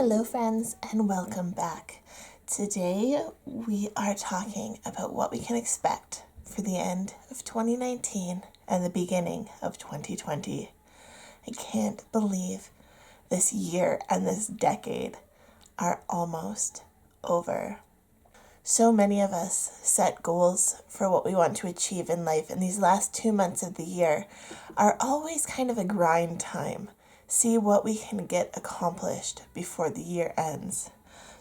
Hello friends and welcome back. Today we are talking about what we can expect for the end of 2019 and the beginning of 2020. I can't believe this year and this decade are almost over. So many of us set goals for what we want to achieve in life, and these last 2 months of the year are always kind of a grind time. See what we can get accomplished before the year ends.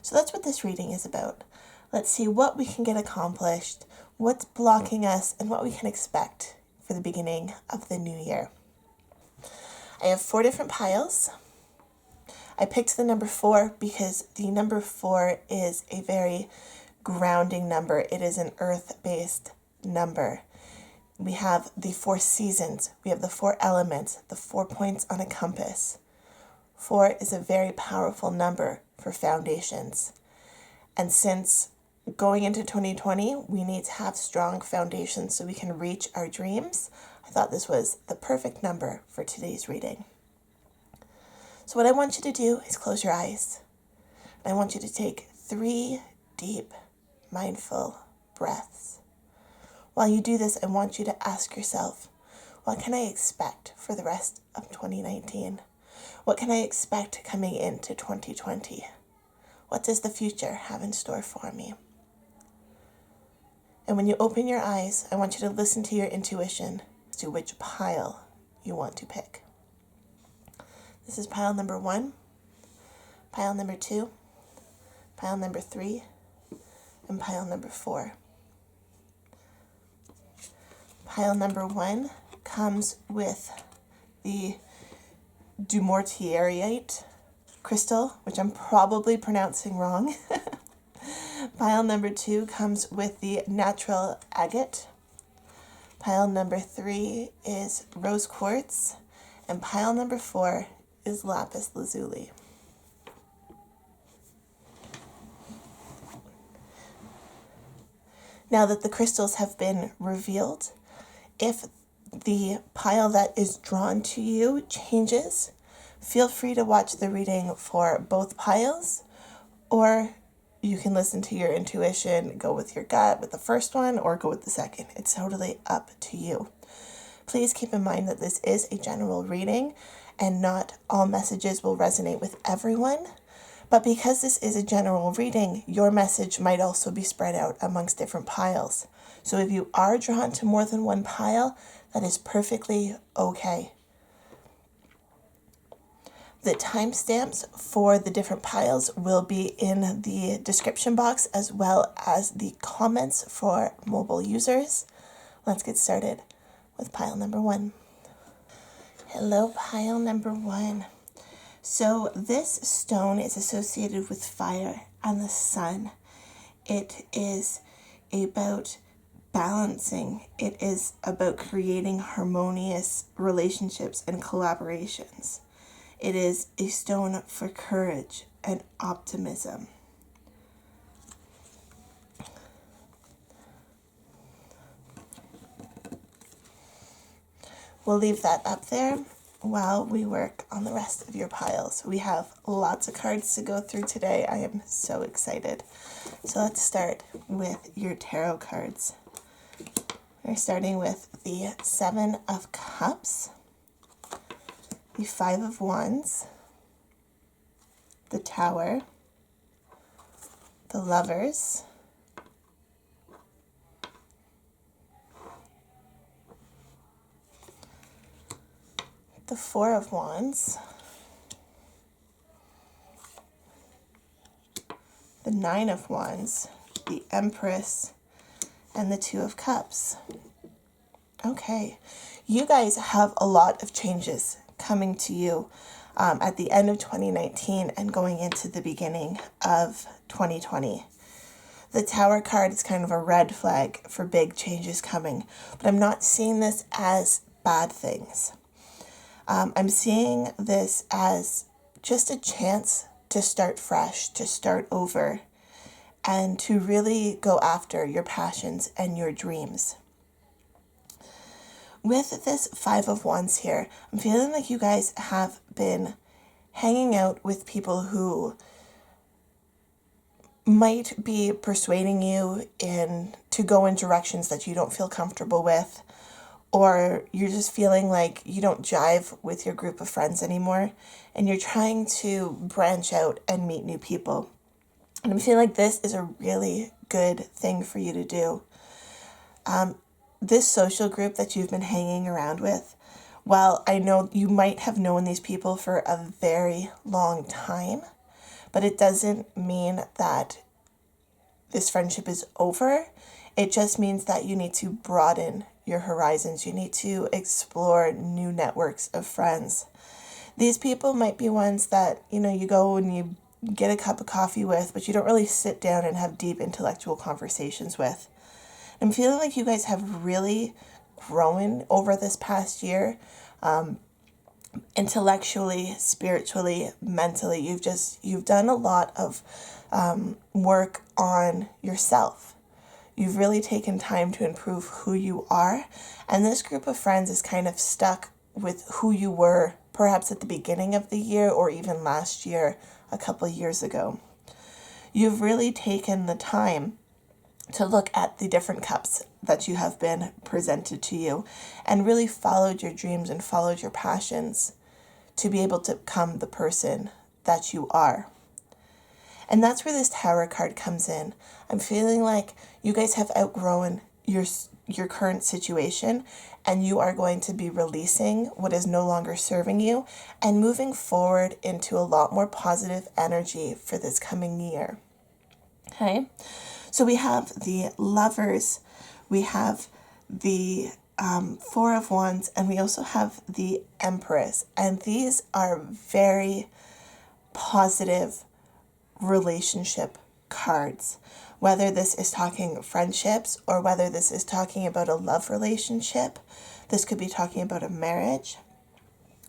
So that's what this reading is about. Let's see what we can get accomplished, what's blocking us, and what we can expect for the beginning of the new year. I have 4 different piles. I picked the number 4 because the number 4 is a very grounding number. It is an earth-based number. We have the 4 seasons, we have the 4 elements, the 4 points on a compass. 4 is a very powerful number for foundations. And since going into 2020, we need to have strong foundations so we can reach our dreams, I thought this was the perfect number for today's reading. So what I want you to do is close your eyes. I want you to take 3 deep, mindful breaths. While you do this, I want you to ask yourself, what can I expect for the rest of 2019? What can I expect coming into 2020? What does the future have in store for me? And when you open your eyes, I want you to listen to your intuition as to which pile you want to pick. This is pile number 1, pile number 2, pile number 3, and pile number 4. Pile number 1 comes with the dumortierite crystal, which I'm probably pronouncing wrong. Pile number 2 comes with the natural agate. Pile number 3 is rose quartz. And pile number 4 is lapis lazuli. Now that the crystals have been revealed, if the pile that is drawn to you changes, feel free to watch the reading for both piles, or you can listen to your intuition, go with your gut with the first one, or go with the second. It's totally up to you. Please keep in mind that this is a general reading, and not all messages will resonate with everyone. But because this is a general reading, your message might also be spread out amongst different piles. So if you are drawn to more than one pile, that is perfectly okay. The timestamps for the different piles will be in the description box, as well as the comments for mobile users. Let's get started with pile number 1. Hello, pile number 1. So this stone is associated with fire and the sun. It is about balancing. It is about creating harmonious relationships and collaborations. It is a stone for courage and optimism. We'll leave that up there while we work on the rest of your piles. We have lots of cards to go through today. I am so excited. So let's start with your tarot cards. We're starting with the 7 of Cups, the 5 of Wands, the Tower, the Lovers, the 4 of Wands, the 9 of Wands, the Empress, and the 2 of Cups. Okay, you guys have a lot of changes coming to you at the end of 2019 and going into the beginning of 2020. The Tower card is kind of a red flag for big changes coming, but I'm not seeing this as bad things. I'm seeing this as just a chance to start fresh, to start over, and to really go after your passions and your dreams. With this 5 of Wands here, I'm feeling like you guys have been hanging out with people who might be persuading you to go in directions that you don't feel comfortable with, or you're just feeling like you don't jive with your group of friends anymore, and you're trying to branch out and meet new people. And I'm feeling like this is a really good thing for you to do. This social group that you've been hanging around with, well, I know you might have known these people for a very long time, but it doesn't mean that this friendship is over. It just means that you need to broaden your horizons. You need to explore new networks of friends. These people might be ones that, you go and you get a cup of coffee with, but you don't really sit down and have deep intellectual conversations with. I'm feeling like you guys have really grown over this past year, intellectually, spiritually, mentally. You've done a lot of work on yourself. You've really taken time to improve who you are, and this group of friends is kind of stuck with who you were perhaps at the beginning of the year, or even last year, a couple of years ago. You've really taken the time to look at the different cups that you have been presented to you, and really followed your dreams and followed your passions to be able to become the person that you are. And that's where this Tower card comes in. I'm feeling like you guys have outgrown your current situation, and you are going to be releasing what is no longer serving you and moving forward into a lot more positive energy for this coming year. Okay? So we have the Lovers, we have the Four of Wands, and we also have the Empress. And these are very positive relationship cards. Whether this is talking friendships or whether this is talking about a love relationship, this could be talking about a marriage.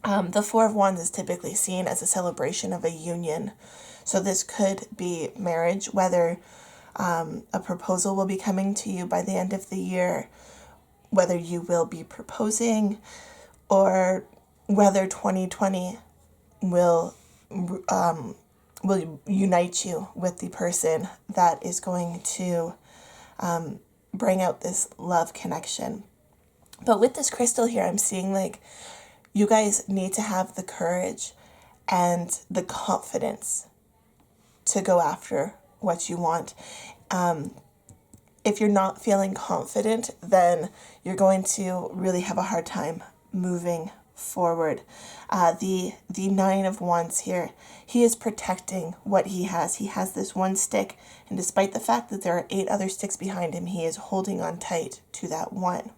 The Four of Wands is typically seen as a celebration of a union. So this could be marriage, whether a proposal will be coming to you by the end of the year, whether you will be proposing, or whether 2020 will unite you with the person that is going to bring out this love connection. But with this crystal here, I'm seeing like you guys need to have the courage and the confidence to go after what you want. If you're not feeling confident, then you're going to really have a hard time moving forward. The Nine of Wands here, he is protecting what he has. He has this one stick, and despite the fact that there are 8 other sticks behind him, he is holding on tight to that one.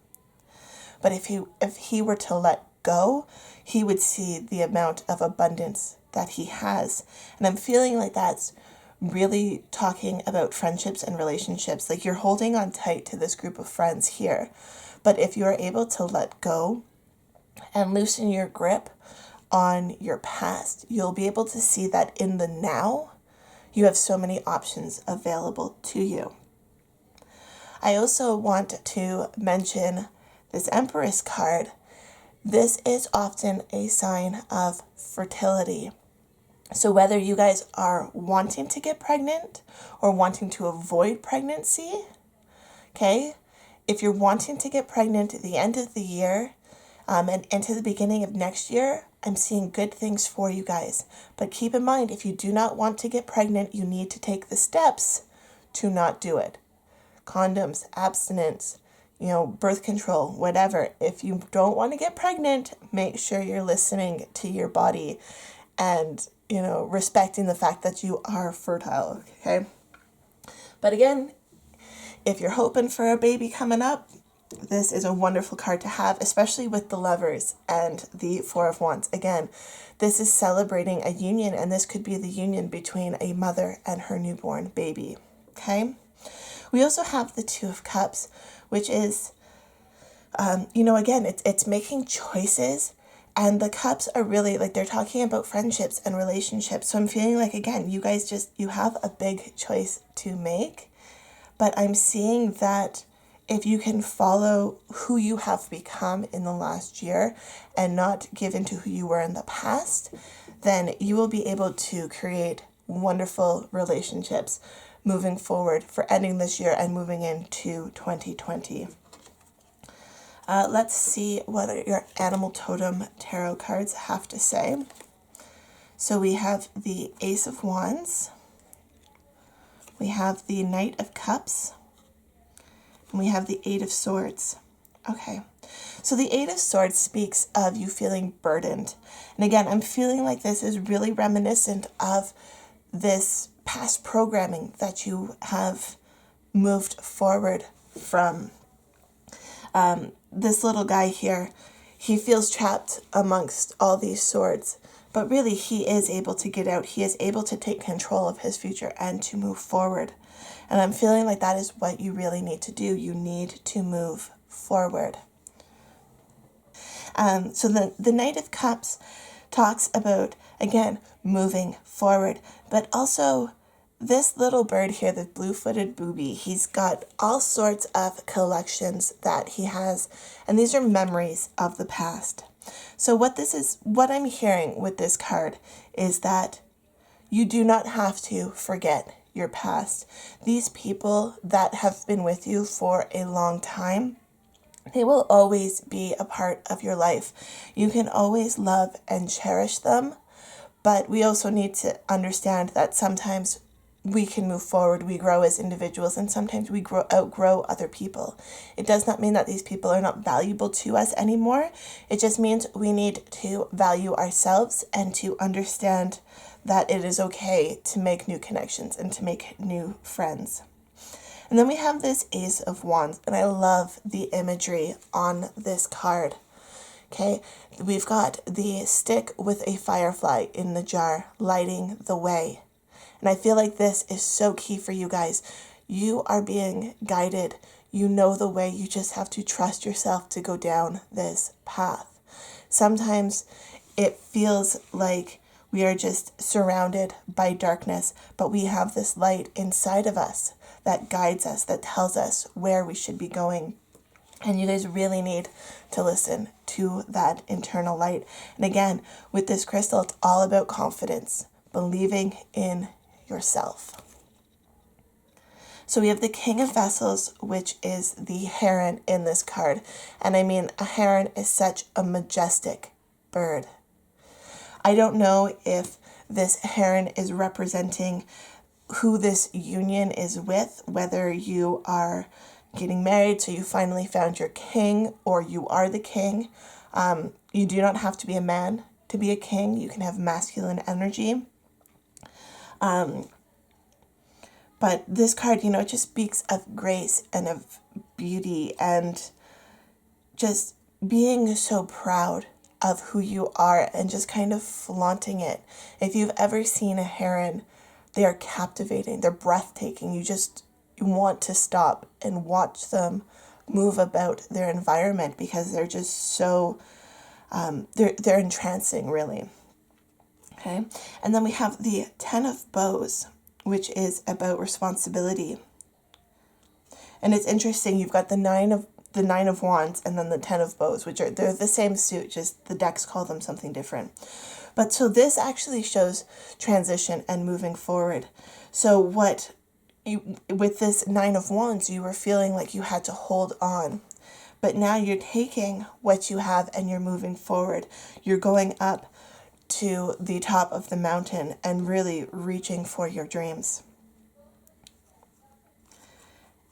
But if he were to let go, he would see the amount of abundance that he has. And I'm feeling like that's really talking about friendships and relationships. Like you're holding on tight to this group of friends here. But if you are able to let go and loosen your grip on your past, you'll be able to see that in the now, you have so many options available to you. I also want to mention this Empress card. This is often a sign of fertility. So whether you guys are wanting to get pregnant or wanting to avoid pregnancy, okay, if you're wanting to get pregnant at the end of the year and into the beginning of next year, I'm seeing good things for you guys. But keep in mind, if you do not want to get pregnant, you need to take the steps to not do it. Condoms, abstinence, birth control, whatever. If you don't want to get pregnant, make sure you're listening to your body and respecting the fact that you are fertile, okay? But again, if you're hoping for a baby coming up, this is a wonderful card to have, especially with the Lovers and the Four of Wands. Again, this is celebrating a union, and this could be the union between a mother and her newborn baby, okay? We also have the Two of Cups, which is, again, it's making choices. And the cups are really like they're talking about friendships and relationships. So I'm feeling like, again, you guys you have a big choice to make. But I'm seeing that if you can follow who you have become in the last year and not give into who you were in the past, then you will be able to create wonderful relationships. moving forward, for ending this year and moving into 2020. Let's see what your Animal Totem tarot cards have to say. So we have the Ace of Wands, we have the Knight of Cups, and we have the Eight of Swords. Okay, so the Eight of Swords speaks of you feeling burdened. And again, I'm feeling like this is really reminiscent of this past programming that you have moved forward from. This little guy here, he feels trapped amongst all these swords, but really he is able to get out. He is able to take control of his future and to move forward. And I'm feeling like that is what you really need to do. You need to move forward. So the Knight of Cups talks about, again, moving forward, but also this little bird here, the blue-footed booby, he's got all sorts of collections that he has, and these are memories of the past. So what I'm hearing with this card is that you do not have to forget your past. These people that have been with you for a long time, they will always be a part of your life. You can always love and cherish them, but we also need to understand that sometimes we can move forward, we grow as individuals, and sometimes we outgrow other people. It does not mean that these people are not valuable to us anymore. It just means we need to value ourselves and to understand that it is okay to make new connections and to make new friends. And then we have this Ace of Wands, and I love the imagery on this card. Okay, we've got the stick with a firefly in the jar lighting the way. And I feel like this is so key for you guys. You are being guided. You know the way. You just have to trust yourself to go down this path. Sometimes it feels like we are just surrounded by darkness, but we have this light inside of us that guides us, that tells us where we should be going. And you guys really need to listen to that internal light. And again, with this crystal, it's all about confidence, believing in yourself. So we have the King of Vessels, which is the heron in this card. And I mean, a heron is such a majestic bird. I don't know if this heron is representing who this union is with, whether you are getting married, so you finally found your king, or you are the king. You do not have to be a man to be a king. You can have masculine energy. But this card, it just speaks of grace and of beauty and just being so proud of who you are and just kind of flaunting it. If you've ever seen a heron, they are captivating. They're breathtaking. You want to stop and watch them move about their environment because they're just so, they're entrancing, really. Okay, and then we have the Ten of Bows, which is about responsibility. And it's interesting, you've got the Nine of Wands and then the Ten of Bows, they're the same suit, just the decks call them something different. But so this actually shows transition and moving forward. So with this Nine of Wands, you were feeling like you had to hold on. But now you're taking what you have and you're moving forward. You're going up to the top of the mountain and really reaching for your dreams.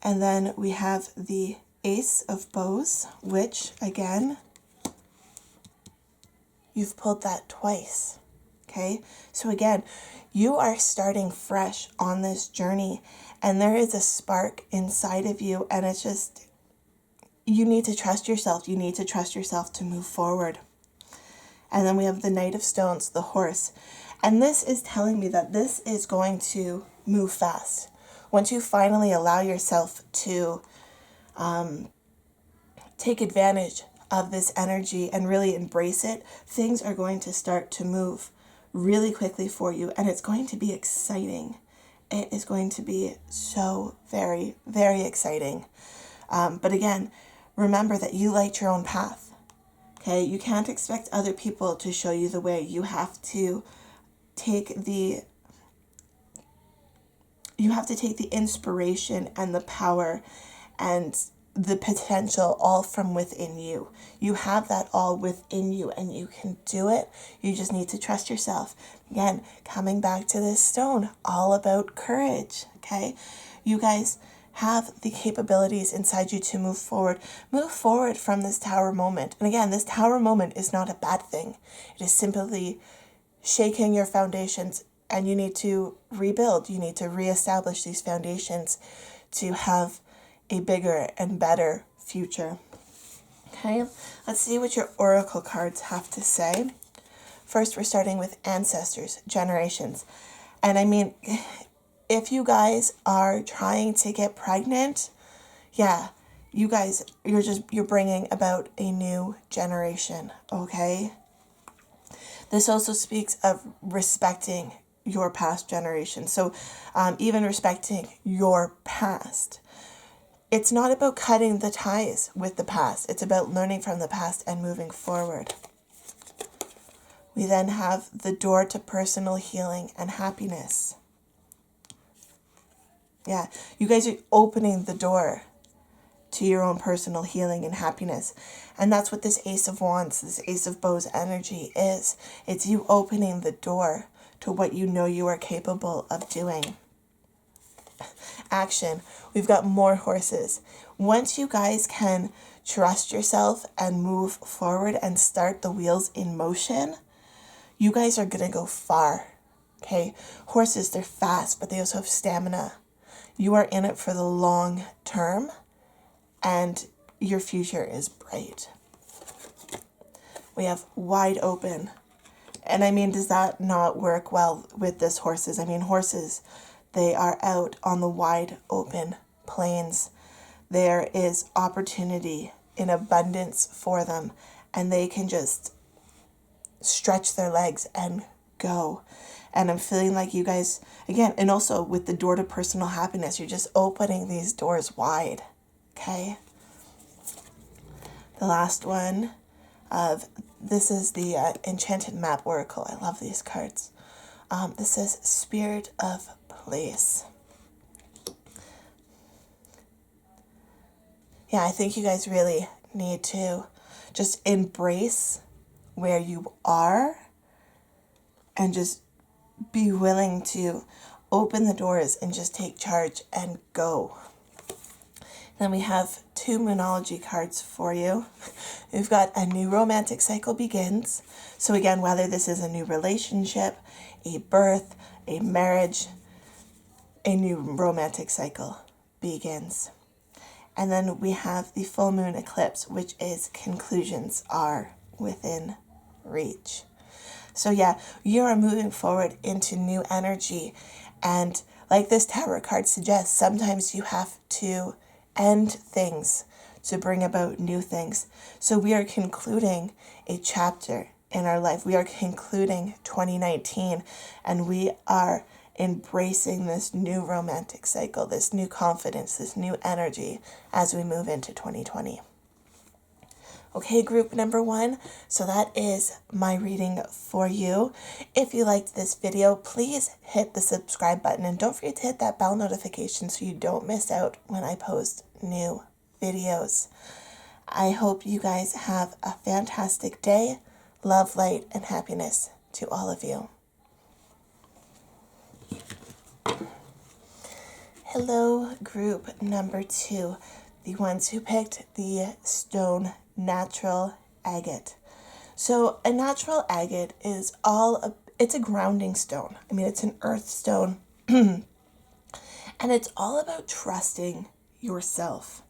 And then we have the Ace of Bows, which again, you've pulled that twice. Okay, so again, you are starting fresh on this journey, and there is a spark inside of you, and it's just, you need to trust yourself. You need to trust yourself to move forward. And then we have the Knight of Stones, the horse. And this is telling me that this is going to move fast. Once you finally allow yourself to take advantage of this energy and really embrace it, things are going to start to move really quickly for you. And it's going to be exciting. It is going to be so very, very exciting. But again, remember that you light your own path. Okay, you can't expect other people to show you the way. You have to take the you have to take the inspiration and the power and the potential all from within you. You have that all within you and you can do it. You just need to trust yourself. Again, coming back to this stone, all about courage, okay? You guys have the capabilities inside you to move forward. Move forward from this tower moment. And again, this tower moment is not a bad thing. It is simply shaking your foundations, and you need to rebuild. You need to reestablish these foundations to have a bigger and better future. Okay, let's see what your oracle cards have to say. First, we're starting with ancestors, generations. And I mean, if you guys are trying to get pregnant, yeah, you guys, you're bringing about a new generation, okay? This also speaks of respecting your past generation. So even respecting your past. It's not about cutting the ties with the past. It's about learning from the past and moving forward. We then have the door to personal healing and happiness. Yeah, you guys are opening the door to your own personal healing and happiness. And that's what this Ace of Wands, this Ace of Bows energy is. It's you opening the door to what you know you are capable of doing. Action. We've got more horses. Once you guys can trust yourself and move forward and start the wheels in motion, you guys are going to go far. Okay? Horses, they're fast, but they also have stamina. You are in it for the long term, and your future is bright. We have wide open. And I mean, does that not work well with this horses? I mean, horses, they are out on the wide open plains. There is opportunity in abundance for them, and they can just stretch their legs and go. And I'm feeling like you guys, again, and also with the door to personal happiness, you're just opening these doors wide, okay? The last one of, this is the Enchanted Map Oracle. I love these cards. This says Spirit of Place. Yeah, I think you guys really need to just embrace where you are and just be willing to open the doors and just take charge and go. Then we have 2 Moonology cards for you. We've got a new romantic cycle begins. So again, whether this is a new relationship, a birth, a marriage, a new romantic cycle begins. And then we have the full moon eclipse, which is conclusions are within reach. So yeah, you are moving forward into new energy. And like this tarot card suggests, sometimes you have to end things to bring about new things. So we are concluding a chapter in our life. We are concluding 2019, and we are embracing this new romantic cycle, this new confidence, this new energy as we move into 2020. Okay, group number 1, so that is my reading for you. If you liked this video, please hit the subscribe button and don't forget to hit that bell notification so you don't miss out when I post new videos. I hope you guys have a fantastic day. Love, light, and happiness to all of you. Hello, group number 2, the ones who picked the stone natural agate. So a natural agate is it's a grounding stone. I mean, it's an earth stone. And it's all about trusting yourself.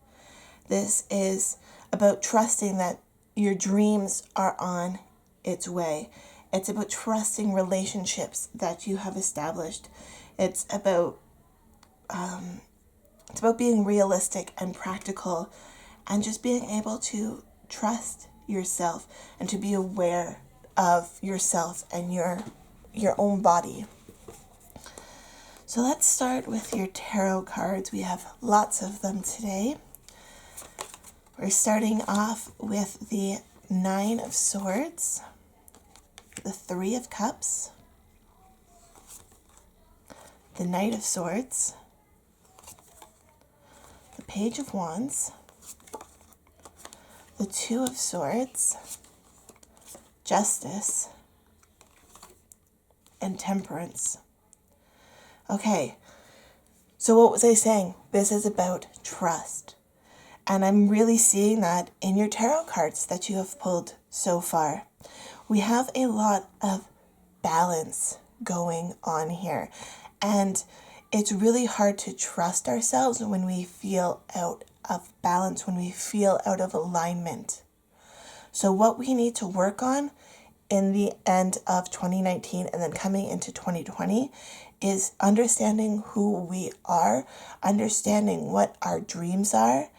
This is about trusting that your dreams are on its way. It's about trusting relationships that you have established. It's about being realistic and practical and just being able to trust yourself and to be aware of yourself and your own body. So let's start with your tarot cards. We have lots of them today. We're starting off with the 9 of Swords, the 3 of Cups, the Knight of Swords, Page of Wands, the Two of Swords, Justice, and Temperance. Okay, so what was I saying? This is about trust. And I'm really seeing that in your tarot cards that you have pulled so far. We have a lot of balance going on here. And it's really hard to trust ourselves when we feel out of balance, when we feel out of alignment. So what we need to work on in the end of 2019 and then coming into 2020 is understanding who we are, understanding what our dreams are,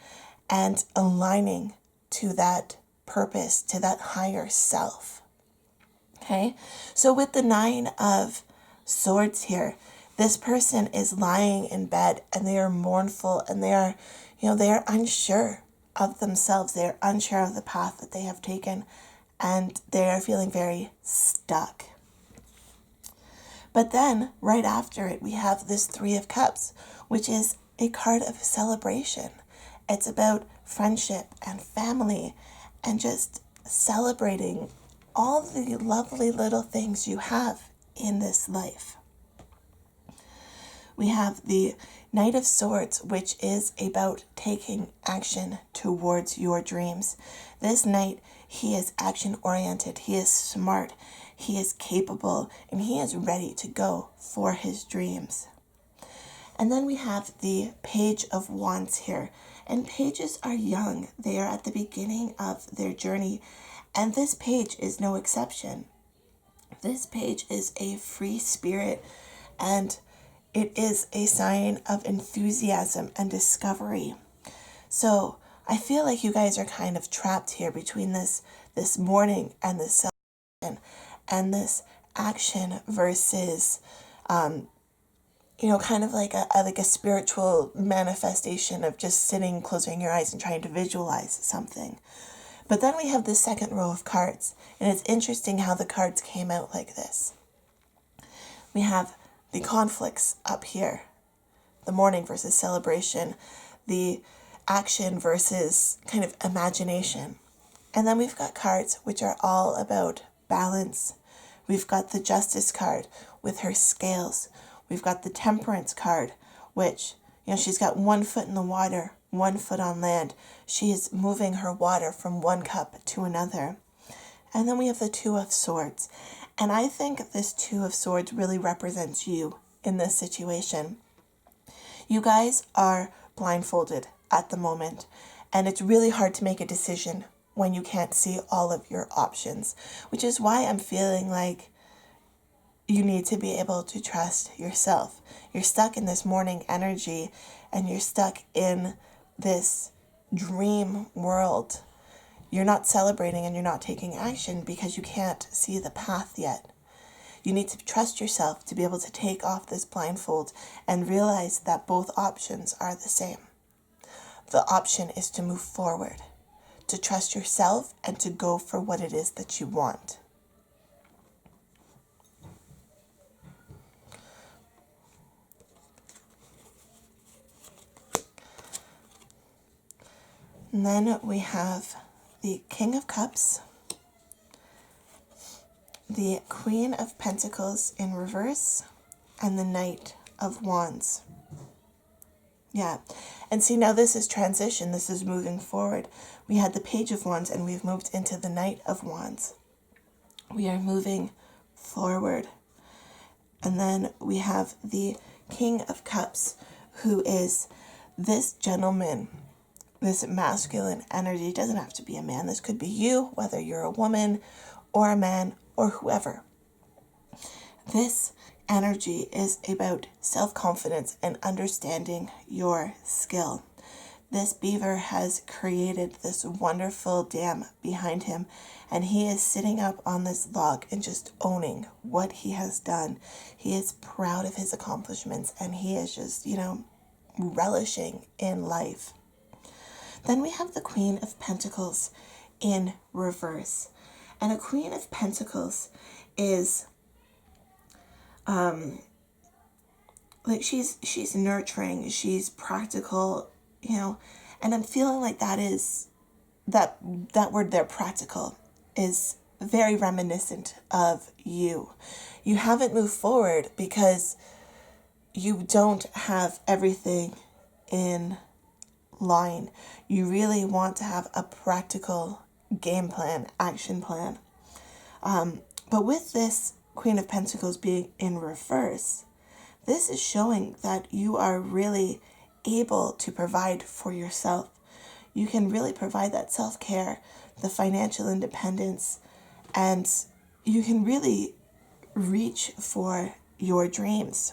and aligning to that purpose, to that higher self. Okay, so with the Nine of Swords here, this person is lying in bed and they are mournful and they are, they are unsure of themselves. They are unsure of the path that they have taken and they are feeling very stuck. But then right after it, we have this Three of Cups, which is a card of celebration. It's about friendship and family and just celebrating all the lovely little things you have in this life. We have the Knight of Swords, which is about taking action towards your dreams. This knight, he is action-oriented, he is smart, he is capable, and he is ready to go for his dreams. And then we have the Page of Wands here. And pages are young. They are at the beginning of their journey. And this page is no exception. This page is a free spirit. And it is a sign of enthusiasm and discovery. So I feel like you guys are kind of trapped here between this mourning and this celebration and this action versus, kind of like a spiritual manifestation of just sitting, closing your eyes and trying to visualize something. But then we have the second row of cards, and it's interesting how the cards came out like this. We have the conflicts up here, the mourning versus celebration, the action versus kind of imagination. And then we've got cards which are all about balance. We've got the Justice card with her scales. We've got the Temperance card, which, she's got 1 foot in the water, 1 foot on land. She is moving her water from one cup to another. And then we have the Two of Swords. And I think this Two of Swords really represents you in this situation. You guys are blindfolded at the moment, and it's really hard to make a decision when you can't see all of your options, which is why I'm feeling like you need to be able to trust yourself. You're stuck in this mourning energy, and you're stuck in this dream world. You're not celebrating and you're not taking action because you can't see the path yet. You need to trust yourself to be able to take off this blindfold and realize that both options are the same. The option is to move forward, to trust yourself, and to go for what it is that you want. And then we have the King of Cups, the Queen of Pentacles in reverse, and the Knight of Wands. Yeah, and see, now this is transition. This is moving forward. We had the Page of Wands, and we've moved into the Knight of Wands. We are moving forward. And then we have the King of Cups, who is this gentleman, this masculine energy. It doesn't have to be a man. This could be you, whether you're a woman or a man or whoever. This energy is about self-confidence and understanding your skill. This beaver has created this wonderful dam behind him, and he is sitting up on this log and just owning what he has done. He is proud of his accomplishments, and he is just, relishing in life. Then we have the Queen of Pentacles in reverse. And a Queen of Pentacles is like she's nurturing, she's practical, and I'm feeling like that word there, practical, is very reminiscent of you. You haven't moved forward because you don't have everything in line. You really want to have a practical game plan, action plan. But with this Queen of Pentacles being in reverse, this is showing that you are really able to provide for yourself. You can really provide that self-care, the financial independence, and you can really reach for your dreams.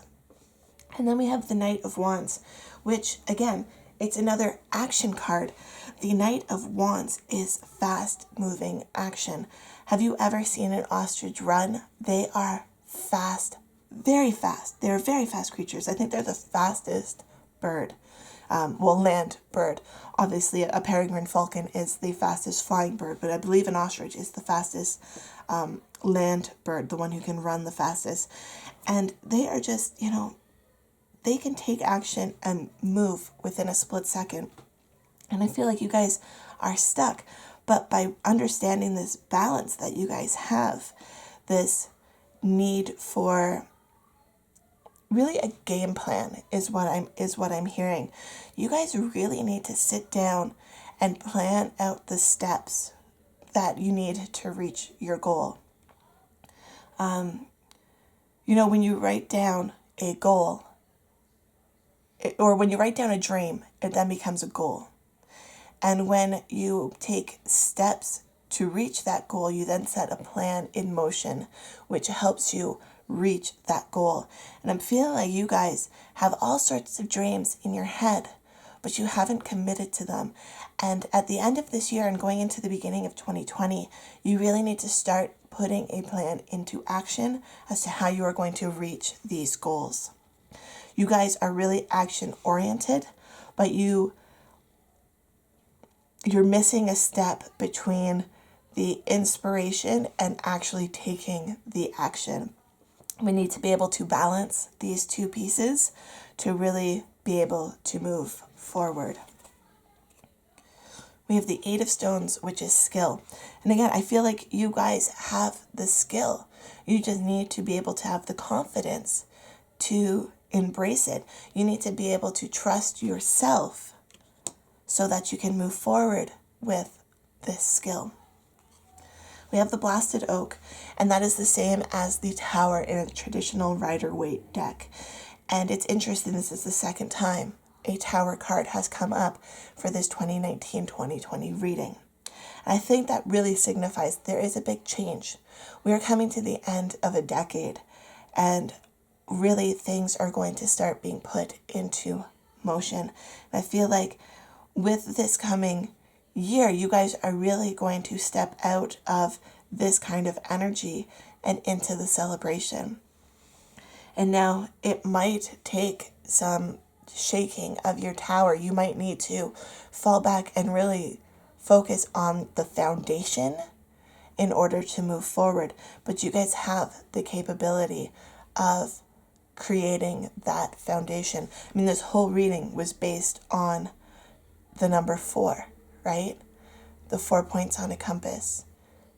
And then we have the Knight of Wands, which, again, it's another action card. The Knight of Wands is fast-moving action. Have you ever seen an ostrich run? They are fast, very fast. They're very fast creatures. I think they're the fastest bird. Land bird. Obviously, a peregrine falcon is the fastest flying bird, but I believe an ostrich is the fastest land bird, the one who can run the fastest. And they are just, they can take action and move within a split second. And I feel like you guys are stuck. But by understanding this balance that you guys have, this need for really a game plan is what I'm hearing. You guys really need to sit down and plan out the steps that you need to reach your goal. When you write down a goal, or when you write down a dream, it then becomes a goal. And when you take steps to reach that goal, you then set a plan in motion, which helps you reach that goal. And I'm feeling like you guys have all sorts of dreams in your head, but you haven't committed to them. And at the end of this year and going into the beginning of 2020, you really need to start putting a plan into action as to how you are going to reach these goals. You guys are really action oriented, but you're missing a step between the inspiration and actually taking the action. We need to be able to balance these two pieces to really be able to move forward. We have the Eight of Stones, which is skill. And again, I feel like you guys have the skill. You just need to be able to have the confidence to embrace it. You need to be able to trust yourself so that you can move forward with this skill. We have the Blasted Oak, and that is the same as the Tower in a traditional Rider-Waite deck. And it's interesting, this is the second time a Tower card has come up for this 2019-2020 reading. And I think that really signifies there is a big change. We are coming to the end of a decade, and really things are going to start being put into motion. And I feel like with this coming year, you guys are really going to step out of this kind of energy and into the celebration. And now it might take some shaking of your tower. You might need to fall back and really focus on the foundation in order to move forward. But you guys have the capability of creating that foundation. I mean, this whole reading was based on the number 4, right? The 4 points on a compass,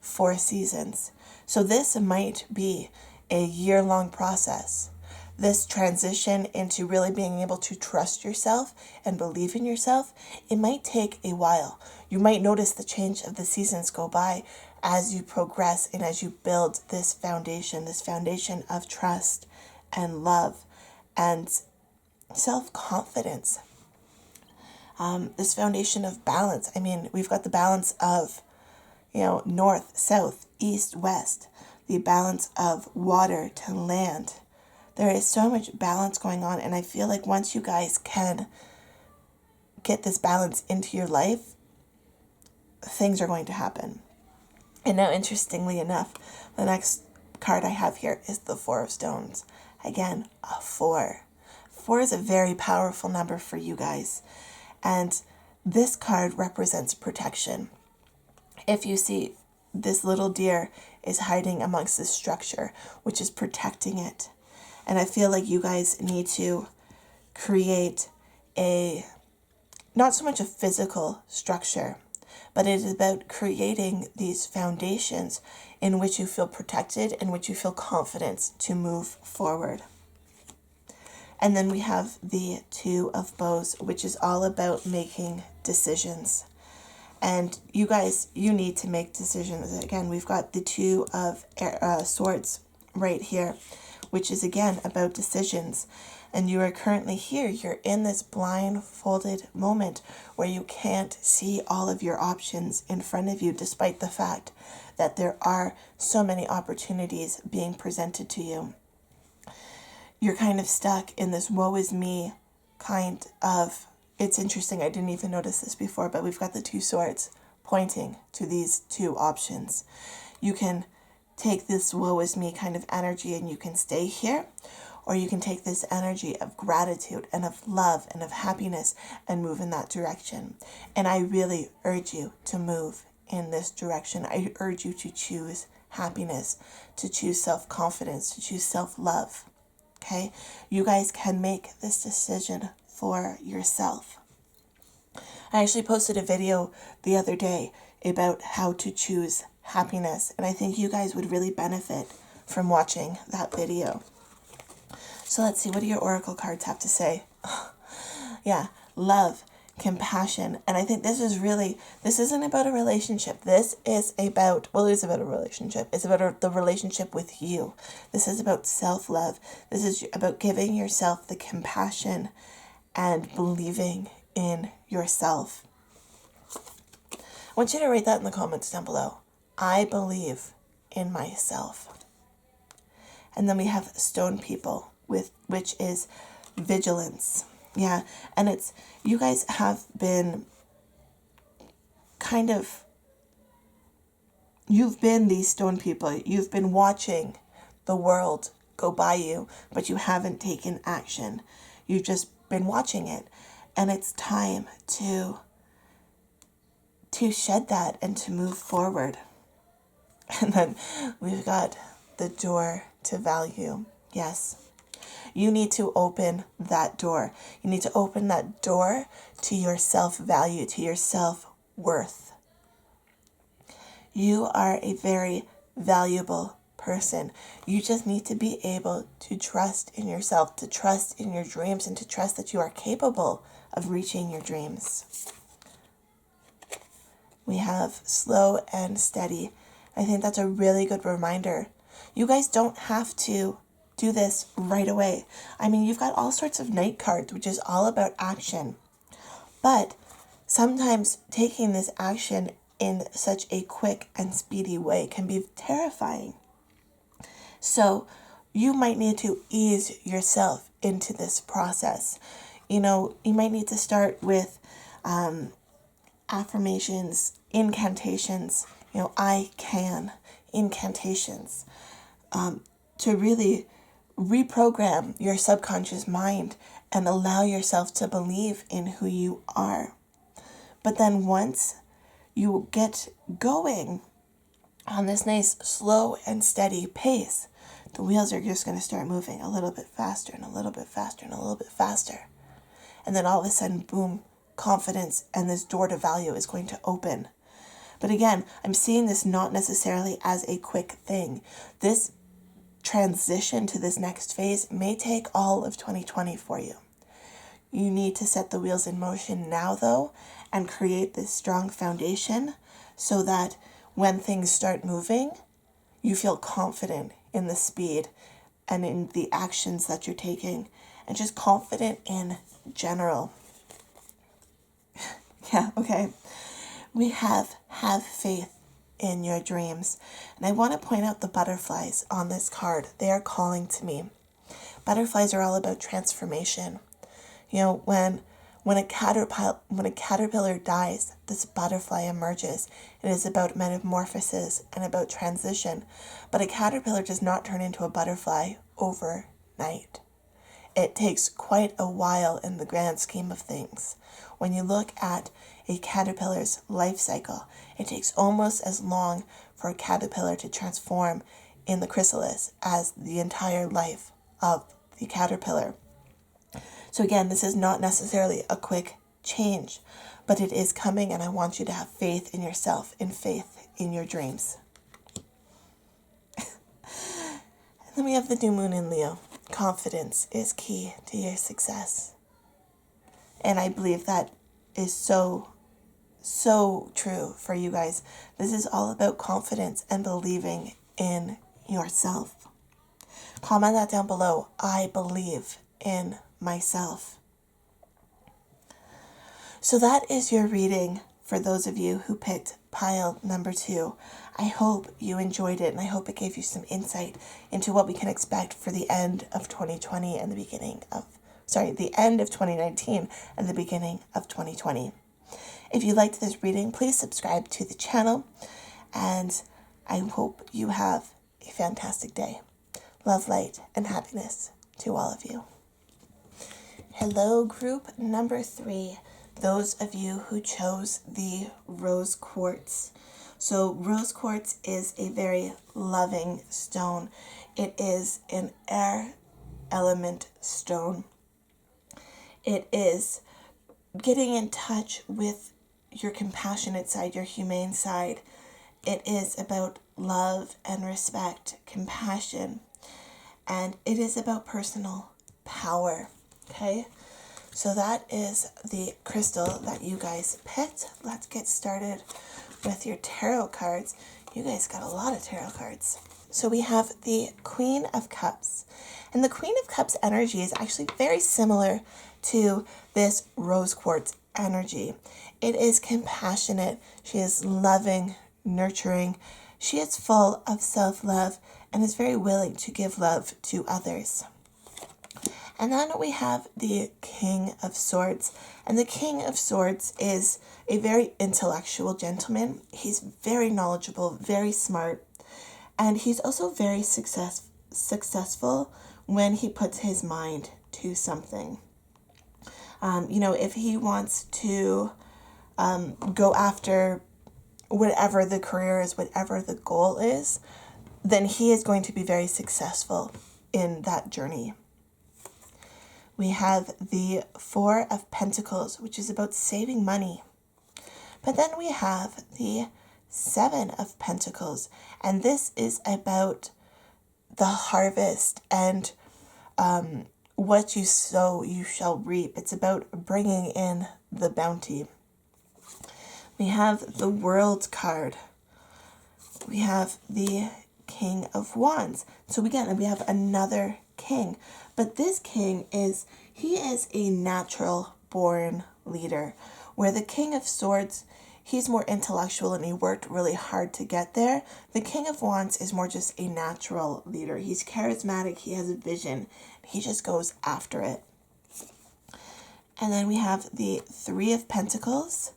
4 seasons. So this might be a year-long process. This transition into really being able to trust yourself and believe in yourself, it might take a while. You might notice the change of the seasons go by as you progress and as you build this foundation of trust and love and self-confidence. This foundation of balance. I mean, we've got the balance of, north, south, east, west, the balance of water to land. There is so much balance going on, and I feel like once you guys can get this balance into your life, things are going to happen. And now, interestingly enough, the next card I have here is the Four of Stones. Again, a 4. 4 is a very powerful number for you guys. And this card represents protection. If you see, this little deer is hiding amongst this structure, which is protecting it. And I feel like you guys need to create a not so much a physical structure, but it is about creating these foundations in which you feel protected, in which you feel confident to move forward. And then we have the Two of Bows, which is all about making decisions. And you guys, you need to make decisions. Again, we've got the Two of Swords right here, which is again about decisions. And you are currently here. You're in this blindfolded moment where you can't see all of your options in front of you, despite the fact that there are so many opportunities being presented to you. You're kind of stuck in this woe is me kind of, it's interesting, I didn't even notice this before, but we've got the Two Swords pointing to these two options. You can take this woe is me kind of energy and you can stay here, or you can take this energy of gratitude and of love and of happiness and move in that direction. And I really urge you to move in this direction. I urge you to choose happiness, to choose self-confidence, to choose self-love. Okay? You guys can make this decision for yourself. I actually posted a video the other day about how to choose happiness, and I think you guys would really benefit from watching that video. So let's see, what do your oracle cards have to say? Yeah, love, compassion. And I think this isn't about a relationship. This is about, well, it is about a relationship. It's about the relationship with you. This is about self-love. This is about giving yourself the compassion and believing in yourself. I want you to write that in the comments down below. I believe in myself. And then we have stone people, which is vigilance. Yeah, and it's, you guys have been kind of, you've been these stone people. You've been watching the world go by you, but you haven't taken action. You've just been watching it. And it's time to shed that and to move forward. And then we've got the door to value. Yes. You need to open that door. You need to open that door to your self-value, to your self-worth. You are a very valuable person. You just need to be able to trust in yourself, to trust in your dreams, and to trust that you are capable of reaching your dreams. We have slow and steady. I think that's a really good reminder. You guys don't have to do this right away. I mean, you've got all sorts of Knight cards, which is all about action. But sometimes taking this action in such a quick and speedy way can be terrifying. So you might need to ease yourself into this process. You know, you might need to start with affirmations, incantations, I can, incantations, to really reprogram your subconscious mind and allow yourself to believe in who you are. But then once you get going on this nice slow and steady pace, the wheels are just going to start moving a little bit faster and a little bit faster and a little bit faster. And then all of a sudden, boom, confidence and this door to value is going to open. But again, I'm seeing this not necessarily as a quick thing. This transition to this next phase may take all of 2020 for you. You need to set the wheels in motion now, though, and create this strong foundation so that when things start moving, you feel confident in the speed and in the actions that you're taking, and just confident in general. Yeah, okay. We have faith in your dreams. And I want to point out the butterflies on this card. They are calling to me. Butterflies are all about transformation. When a caterpillar dies, this butterfly emerges. It is about metamorphosis and about transition. But a caterpillar does not turn into a butterfly overnight. It takes quite a while in the grand scheme of things. When you look at a caterpillar's life cycle, it takes almost as long for a caterpillar to transform in the chrysalis as the entire life of the caterpillar. So again, this is not necessarily a quick change, but it is coming, and I want you to have faith in yourself and faith in your dreams. And then we have the new moon in Leo. Confidence is key to your success. And I believe that is so true for you guys. This is all about confidence and believing in yourself. Comment that down below. I believe in myself. So that is your reading for those of you who picked pile number 2. I hope you enjoyed it, and I hope it gave you some insight into what we can expect for the end of 2020 and the end of 2019 and the beginning of 2020. If you liked this reading, please subscribe to the channel, and I hope you have a fantastic day. Love, light, and happiness to all of you. Hello, group number 3. Those of you who chose the rose quartz. So rose quartz is a very loving stone. It is an air element stone. It is getting in touch with your compassionate side, your humane side. It is about love and respect, compassion, and it is about personal power. Okay? So that is the crystal that you guys picked. Let's get started with your tarot cards. You guys got a lot of tarot cards. So we have the Queen of Cups. And the Queen of Cups energy is actually very similar to this rose quartz energy. It is compassionate. She is loving, nurturing. She is full of self-love and is very willing to give love to others. And then we have the King of Swords. And the King of Swords is a very intellectual gentleman. He's very knowledgeable, very smart. And he's also very successful when he puts his mind to something. If he wants to go after whatever the career is, whatever the goal is, then he is going to be very successful in that journey. We have the Four of Pentacles, which is about saving money. But then we have the Seven of Pentacles, and this is about the harvest and what you sow, you shall reap. It's about bringing in the bounty. We have the World card. We have the King of Wands. So again, we have another king. But this king is a natural born leader, where the King of Swords, he's more intellectual and he worked really hard to get there. The King of Wands is more just a natural leader. He's charismatic, he has a vision, he just goes after it. And then we have the Three of Pentacles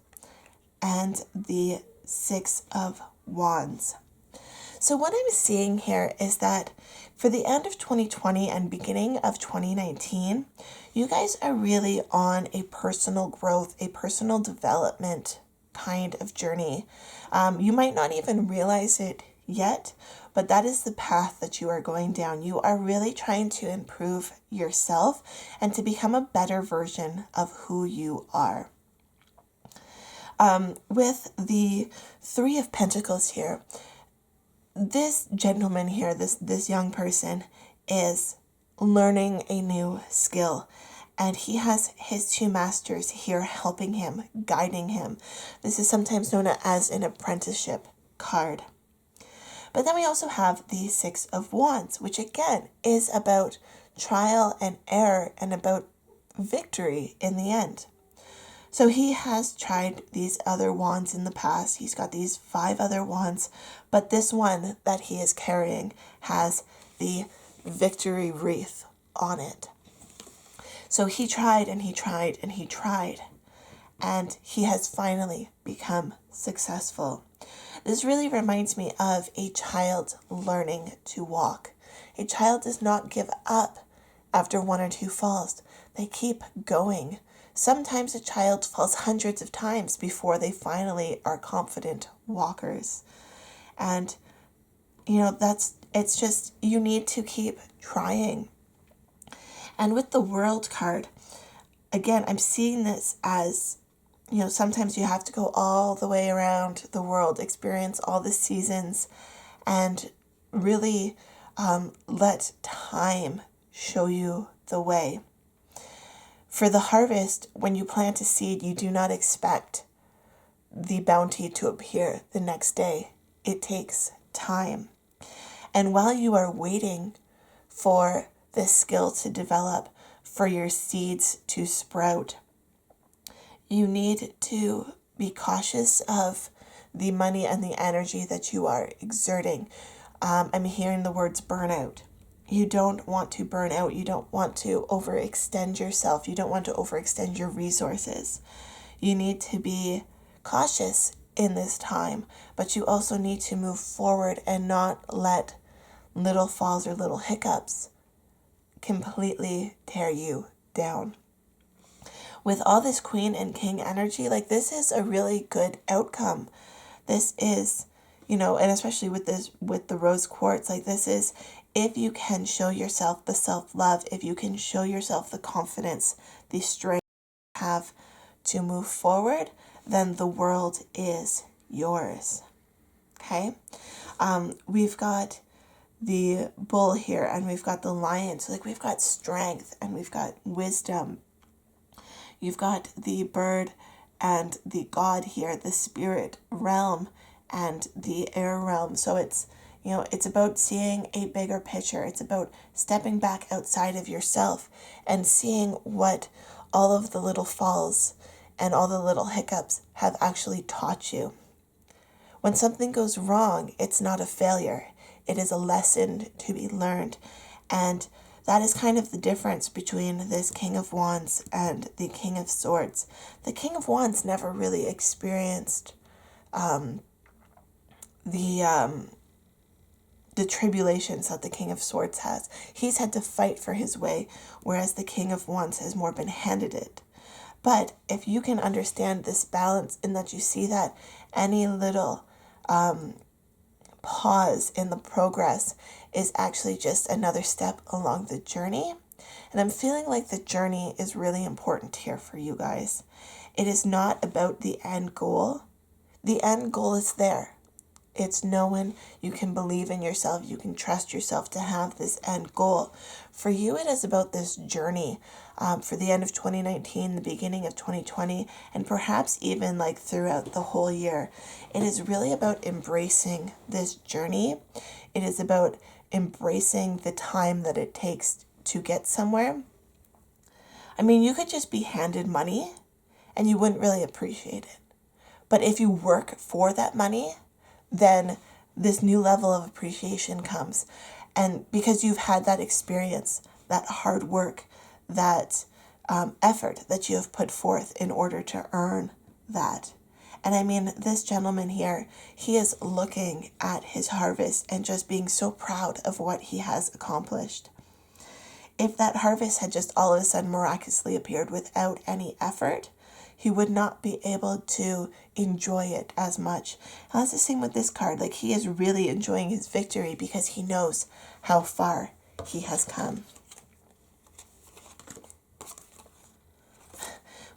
and the Six of Wands. So what I'm seeing here is that for the end of 2020 and beginning of 2019, you guys are really on a personal growth, a personal development kind of journey. You might not even realize it yet, but that is the path that you are going down. You are really trying to improve yourself and to become a better version of who you are. With the Three of Pentacles here, this gentleman here, this young person is learning a new skill, and he has his two masters here helping him, guiding him. This is sometimes known as an apprenticeship card. But then we also have the Six of Wands, which again is about trial and error and about victory in the end. So he has tried these other wands in the past. He's got these 5 other wands, but this one that he is carrying has the victory wreath on it. So he tried and he tried and he tried, and he has finally become successful. This really reminds me of a child learning to walk. A child does not give up after 1 or 2 falls. They keep going. Sometimes a child falls hundreds of times before they finally are confident walkers. And, it's just, you need to keep trying. And with the World card, again, I'm seeing this as, sometimes you have to go all the way around the world, experience all the seasons, and really let time show you the way. For the harvest, when you plant a seed, you do not expect the bounty to appear the next day. It takes time. And while you are waiting for this skill to develop, for your seeds to sprout, you need to be cautious of the money and the energy that you are exerting. I'm hearing the words burnout. You don't want to burn out. You don't want to overextend yourself. You don't want to overextend your resources. You need to be cautious in this time, but you also need to move forward and not let little falls or little hiccups completely tear you down. With all this Queen and King energy, like, this is a really good outcome. This is, and especially with the rose quartz, like, this is, if you can show yourself the self-love, if you can show yourself the confidence, the strength you have to move forward, then the world is yours. Okay? We've got the bull here, and we've got the lion. So, like, we've got strength, and we've got wisdom. You've got the bird and the god here, the spirit realm and the air realm. So it's, it's about seeing a bigger picture. It's about stepping back outside of yourself and seeing what all of the little falls and all the little hiccups have actually taught you. When something goes wrong, it's not a failure. It is a lesson to be learned. And that is kind of the difference between this King of Wands and the King of Swords. The King of Wands never really experienced the tribulations that the King of Swords has. He's had to fight for his way, whereas the King of Wands has more been handed it. But if you can understand this balance, in that you see that any little pause in the progress is actually just another step along the journey. And I'm feeling like the journey is really important here for you guys. It is not about the end goal. The end goal is there. It's knowing you can believe in yourself, you can trust yourself to have this end goal. For you, it is about this journey for the end of 2019, the beginning of 2020, and perhaps even like throughout the whole year. It is really about embracing this journey. It is about embracing the time that it takes to get somewhere. I mean, you could just be handed money and you wouldn't really appreciate it. But if you work for that money, then this new level of appreciation comes. And because you've had that experience, that hard work, that effort that you have put forth in order to earn that. And I mean, this gentleman here, he is looking at his harvest and just being so proud of what he has accomplished. If that harvest had just all of a sudden miraculously appeared without any effort, he would not be able to enjoy it as much. And that's the same with this card. Like, he is really enjoying his victory because he knows how far he has come.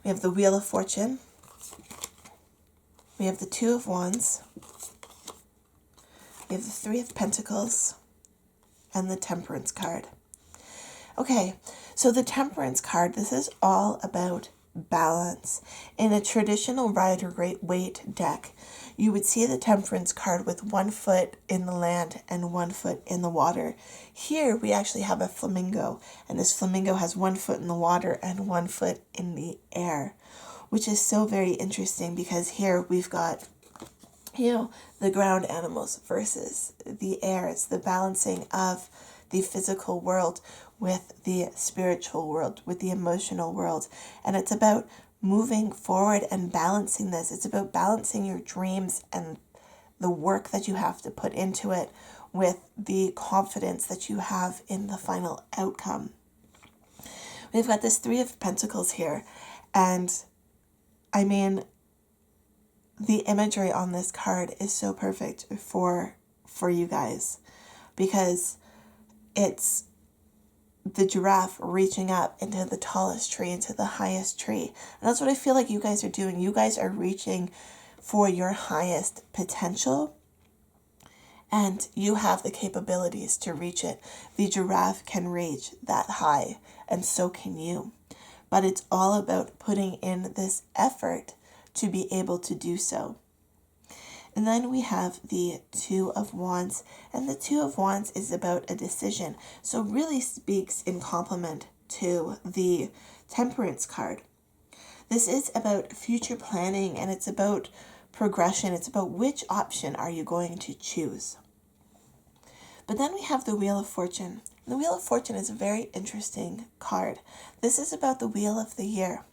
We have the Wheel of Fortune. We have the Two of Wands. We have the Three of Pentacles. And the Temperance card. Okay, so the Temperance card, this is all about balance. In a traditional Rider-Waite deck, you would see the Temperance card with 1 foot in the land and 1 foot in the water. Here we actually have a flamingo, and this flamingo has 1 foot in the water and 1 foot in the air, which is so very interesting because here we've got, the ground animals versus the air. It's the balancing of the physical world with the spiritual world, with the emotional world. And it's about moving forward and balancing this. It's about balancing your dreams and the work that you have to put into it with the confidence that you have in the final outcome. We've got this Three of Pentacles here. And I mean, the imagery on this card is so perfect for you guys, because it's the giraffe reaching up into the tallest tree, into the highest tree. And that's what I feel like you guys are doing. You guys are reaching for your highest potential, and you have the capabilities to reach it. The giraffe can reach that high, and so can you. But it's all about putting in this effort to be able to do so. And then we have the Two of Wands, and the Two of Wands is about a decision. So really speaks in complement to the Temperance card. This is about future planning, and it's about progression. It's about which option are you going to choose. But then we have the Wheel of Fortune. The Wheel of Fortune is a very interesting card. This is about the wheel of the year,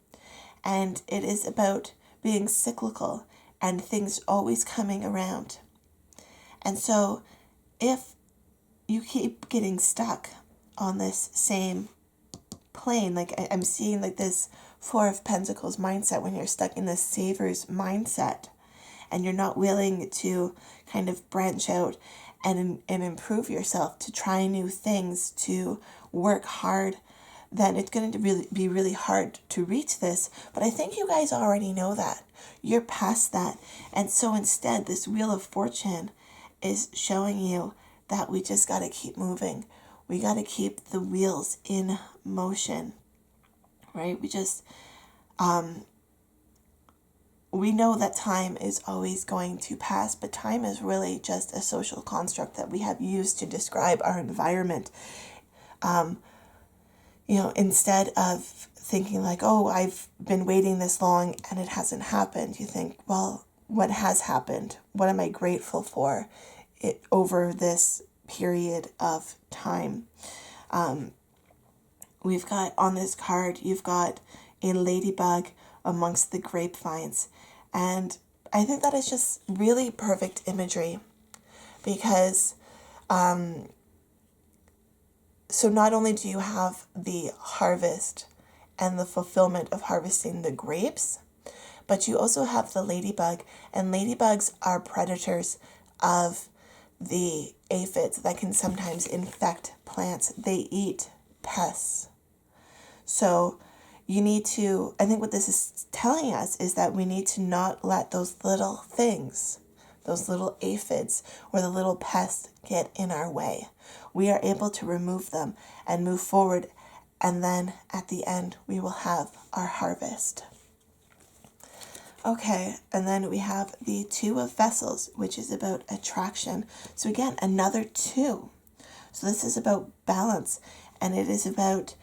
and it is about being cyclical and things always coming around. And so if you keep getting stuck on this same plane, like I'm seeing like this Four of Pentacles mindset, when you're stuck in this Saver's mindset and you're not willing to kind of branch out and improve yourself, to try new things, to work hard, then it's going to be really hard to reach this. But I think you guys already know that. You're past that. And so instead, this Wheel of Fortune is showing you that we just got to keep moving. We got to keep the wheels in motion, right? We know that time is always going to pass, but time is really just a social construct that we have used to describe our environment. Instead of thinking like, oh, I've been waiting this long and it hasn't happened, you think, well, what has happened? What am I grateful for it over this period of time? We've got on this card, you've got a ladybug amongst the grapevines. And I think that is just really perfect imagery, because so not only do you have the harvest and the fulfillment of harvesting the grapes, but you also have the ladybug, and ladybugs are predators of the aphids that can sometimes infect plants. They eat pests. So you need to, I think what this is telling us is that we need to not let those little things, those little aphids or the little pests get in our way. We are able to remove them and move forward, and then at the end we will have our harvest. Okay, and then we have the Two of Vessels, which is about attraction. So again, another two. So this is about balance, and it is about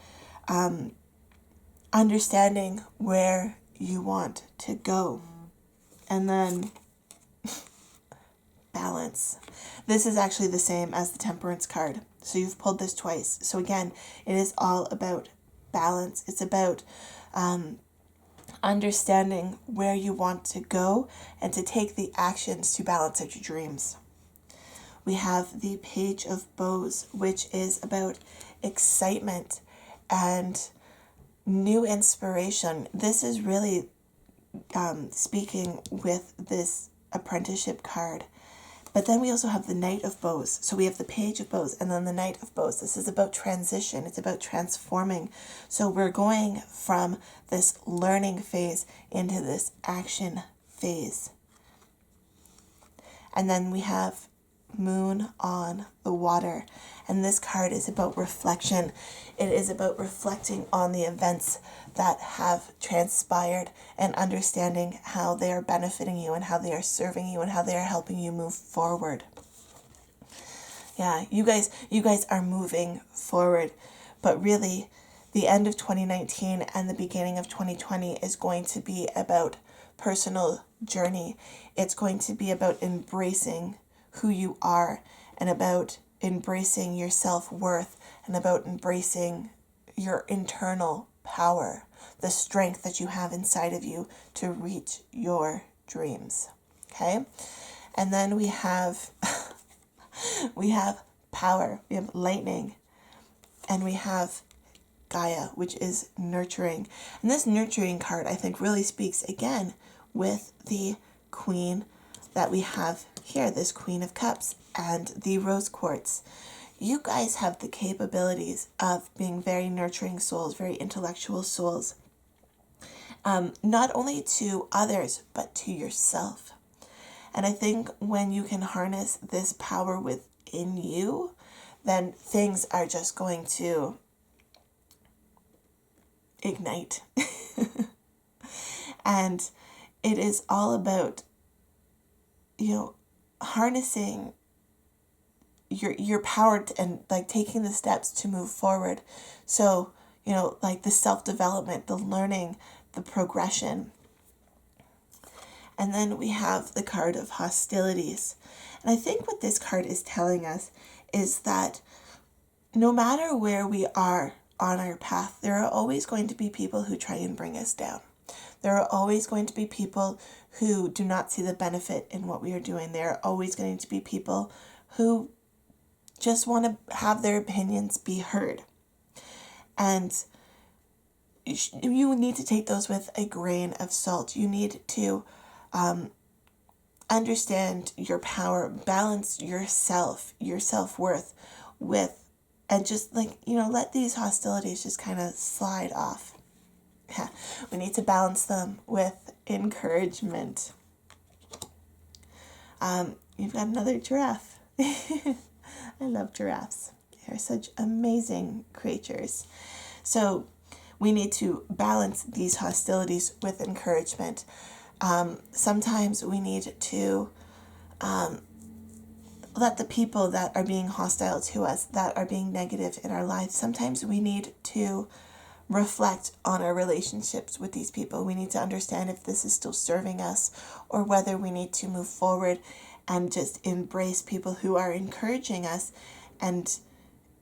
understanding where you want to go. And then balance. This is actually the same as the Temperance card. So you've pulled this twice. So again, it is all about balance. It's about understanding where you want to go and to take the actions to balance out your dreams. We have the Page of Bows, which is about excitement and new inspiration. This is really speaking with this apprenticeship card. But then we also have the Knight of Bows. So we have the Page of Bows and then the Knight of Bows. This is about transition. It's about transforming. So we're going from this learning phase into this action phase. And then we have Moon on the Water. And this card is about reflection. It is about reflecting on the events that have transpired and understanding how they are benefiting you and how they are serving you and how they are helping you move forward. Yeah, you guys are moving forward, but really the end of 2019 and the beginning of 2020 is going to be about personal journey. It's going to be about embracing who you are and about embracing your self-worth and about embracing your internal power, the strength that you have inside of you to reach your dreams. Okay? And then we have power, we have lightning, and we have Gaia, which is nurturing. And this nurturing card, I think, really speaks again with the Queen that we have here, this Queen of Cups and the Rose Quartz. you guys have the capabilities of being very nurturing souls, very intellectual souls, not only to others, but to yourself. And I think when you can harness this power within you, then things are just going to ignite. And it is all about, harnessing your power and like taking the steps to move forward. So, like the self-development, the learning, the progression. And then we have the card of hostilities. And I think what this card is telling us is that no matter where we are on our path, there are always going to be people who try and bring us down. There are always going to be people who do not see the benefit in what we are doing. There are always going to be people who just want to have their opinions be heard. And you need to take those with a grain of salt. You need to understand your power, balance yourself, your self-worth with, and just let these hostilities just kind of slide off. Yeah. We need to balance them with encouragement. You've got another giraffe. I love giraffes. They're such amazing creatures. So we need to balance these hostilities with encouragement. Sometimes we need to let the people that are being hostile to us, that are being negative in our lives, sometimes we need to reflect on our relationships with these people. We need to understand if this is still serving us or whether we need to move forward and just embrace people who are encouraging us and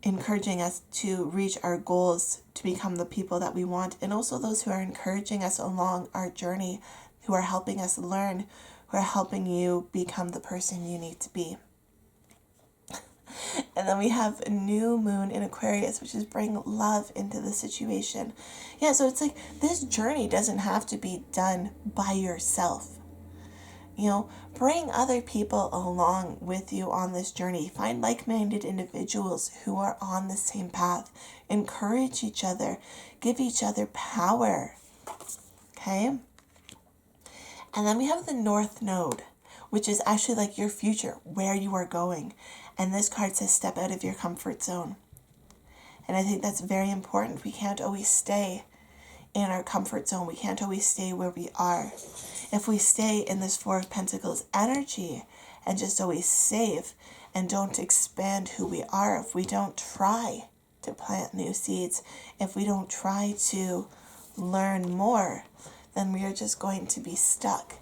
encouraging us to reach our goals, to become the people that we want, and also those who are encouraging us along our journey, who are helping us learn, who are helping you become the person you need to be. And then we have a new moon in Aquarius, which is bring love into the situation. Yeah, so it's like this journey doesn't have to be done by yourself. Bring other people along with you on this journey. Find like-minded individuals who are on the same path. Encourage each other. Give each other power. Okay? And then we have the North Node, which is actually like your future, where you are going. And this card says step out of your comfort zone. And I think that's very important. We can't always stay in our comfort zone. We can't always stay where we are. If we stay in this Four of Pentacles energy and just always save and don't expand who we are, if we don't try to plant new seeds, if we don't try to learn more, then we are just going to be stuck.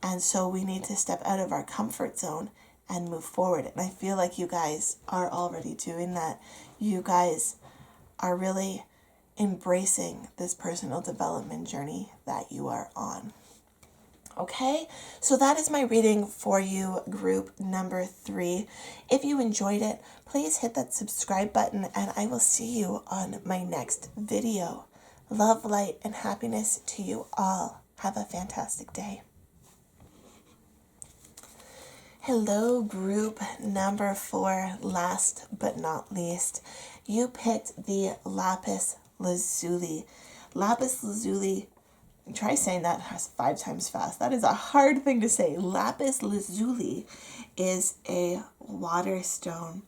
And so we need to step out of our comfort zone and move forward. And I feel like you guys are already doing that. You guys are really embracing this personal development journey that you are on. Okay, so that is my reading for you, group number 3. If you enjoyed it, please hit that subscribe button and I will see you on my next video. Love, light, and happiness to you all. Have a fantastic day. Hello, group number 4, last but not least. You picked the Lapis Lazuli. Lapis Lazuli, try saying that 5 times fast. That is a hard thing to say. Lapis Lazuli is a water stone.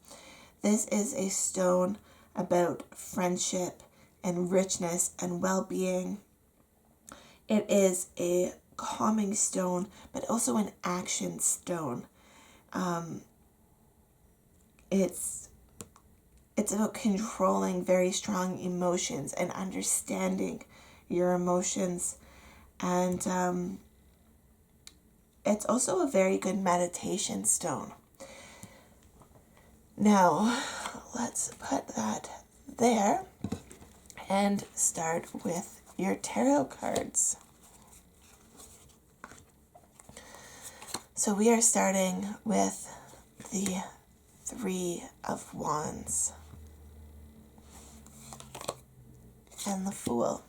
This is a stone about friendship and richness and well-being. It is a calming stone, but also an action stone. It's about controlling very strong emotions and understanding your emotions. And it's also a very good meditation stone. Now, let's put that there and start with your tarot cards. So we are starting with the 3 of Wands and the Fool,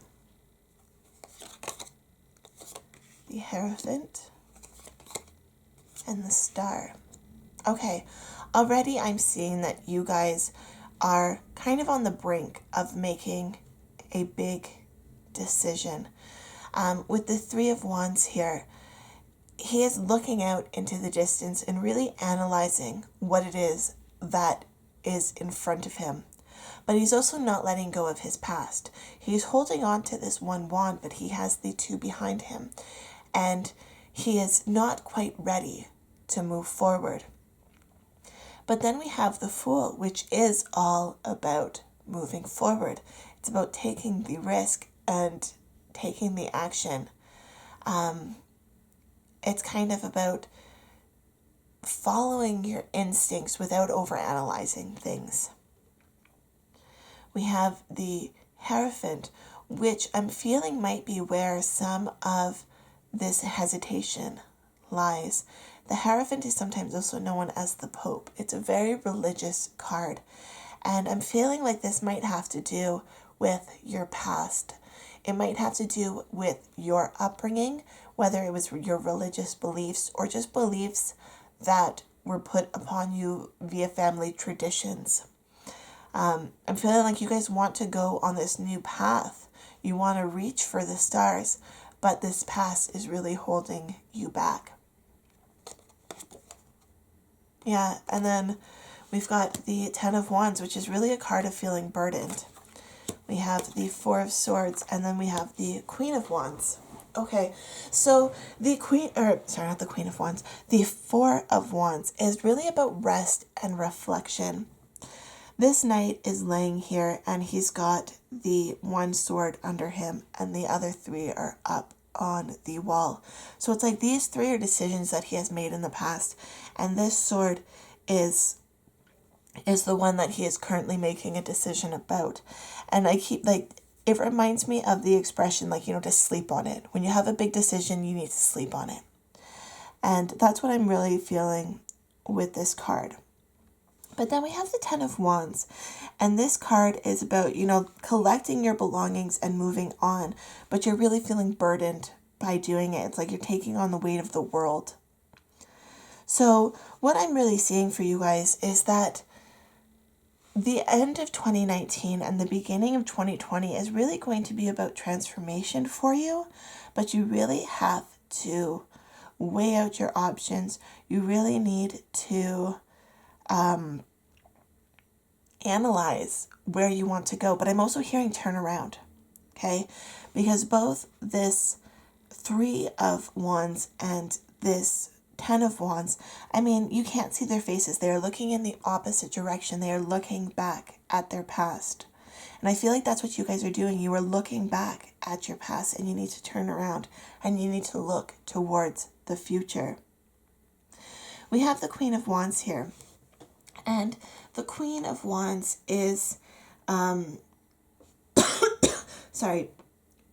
the Hierophant, and the Star. Okay, already I'm seeing that you guys are kind of on the brink of making a big decision. With the Three of Wands here, he is looking out into the distance and really analyzing what it is that is in front of him. But he's also not letting go of his past. He's holding on to this one wand, but he has the two behind him. And he is not quite ready to move forward. But then we have the Fool, which is all about moving forward. It's about taking the risk and taking the action. It's kind of about following your instincts without overanalyzing things. We have the Hierophant, which I'm feeling might be where some of this hesitation lies. The Hierophant is sometimes also known as the Pope. It's a very religious card, and I'm feeling like this might have to do with your past. It might have to do with your upbringing, whether it was your religious beliefs or just beliefs that were put upon you via family traditions. I'm feeling like you guys want to go on this new path. You want to reach for the stars, but this past is really holding you back. Yeah, and then we've got the Ten of Wands, which is really a card of feeling burdened. We have the Four of Swords, and then we have the Queen of Wands. Okay, so the Queen of Wands. The Four of Wands is really about rest and reflection. This knight is laying here, and he's got the one sword under him, and the other three are up on the wall. So it's like these three are decisions that he has made in the past, and this sword is the one that he is currently making a decision about. And I keep it reminds me of the expression to sleep on it. When you have a big decision, you need to sleep on it. And that's what I'm really feeling with this card. But then we have the Ten of Wands, and this card is about, collecting your belongings and moving on, but you're really feeling burdened by doing it. It's like you're taking on the weight of the world. So what I'm really seeing for you guys is that the end of 2019 and the beginning of 2020 is really going to be about transformation for you, but you really have to weigh out your options. You really need to analyze where you want to go. But I'm also hearing turn around, okay? Because both this Three of Wands and this Ten of Wands, you can't see their faces. They are looking in the opposite direction. They are looking back at their past. And I feel like that's what you guys are doing. You are looking back at your past, and you need to turn around and you need to look towards the future. We have the Queen of Wands here. And the Queen of Wands is,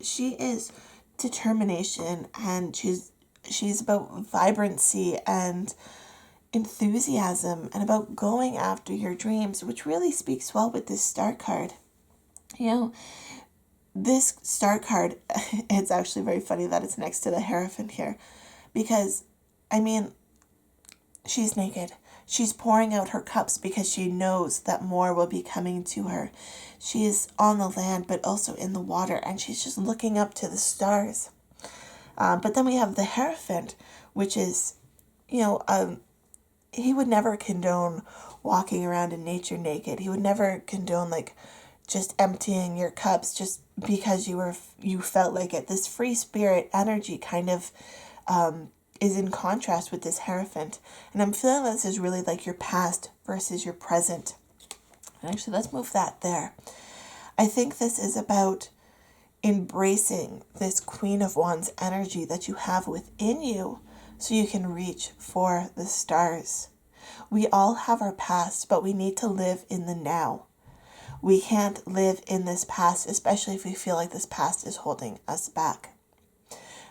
she is determination, and she's about vibrancy and enthusiasm and about going after your dreams, which really speaks well with this Star card. This Star card, it's actually very funny that it's next to the Hierophant here, because, she's naked. She's pouring out her cups because she knows that more will be coming to her. She is on the land, but also in the water, and she's just looking up to the stars. But then we have the Hierophant, which is, he would never condone walking around in nature naked. He would never condone just emptying your cups just because you felt like it. This free spirit energy kind of is in contrast with this Hierophant. And I'm feeling this is really your past versus your present. And actually, let's move that there. I think this is about embracing this Queen of Wands energy that you have within you so you can reach for the stars. We all have our past, but we need to live in the now. We can't live in this past, especially if we feel like this past is holding us back.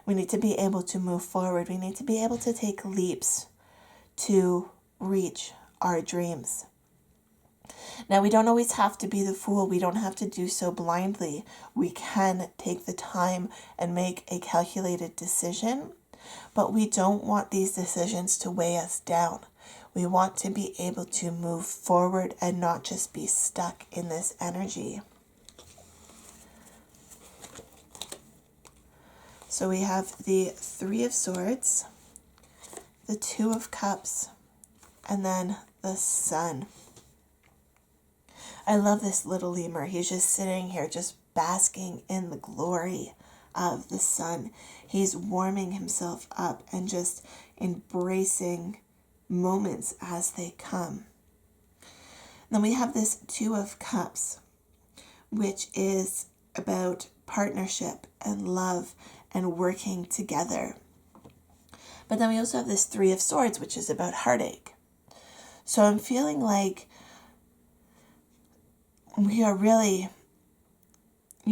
We need to be able to move forward. We need to be able to take leaps to reach our dreams. Now, we don't always have to be the Fool. We don't have to do so blindly. We can take the time and make a calculated decision, but we don't want these decisions to weigh us down. We want to be able to move forward and not just be stuck in this energy. So we have the Three of Swords, the Two of Cups, and then the Sun. I love this little lemur. He's just sitting here, just basking in the glory of the sun. He's warming himself up and just embracing moments as they come. Then we have this Two of Cups, which is about partnership and love and working together. But then we also have this Three of Swords, which is about heartache. So I'm feeling like you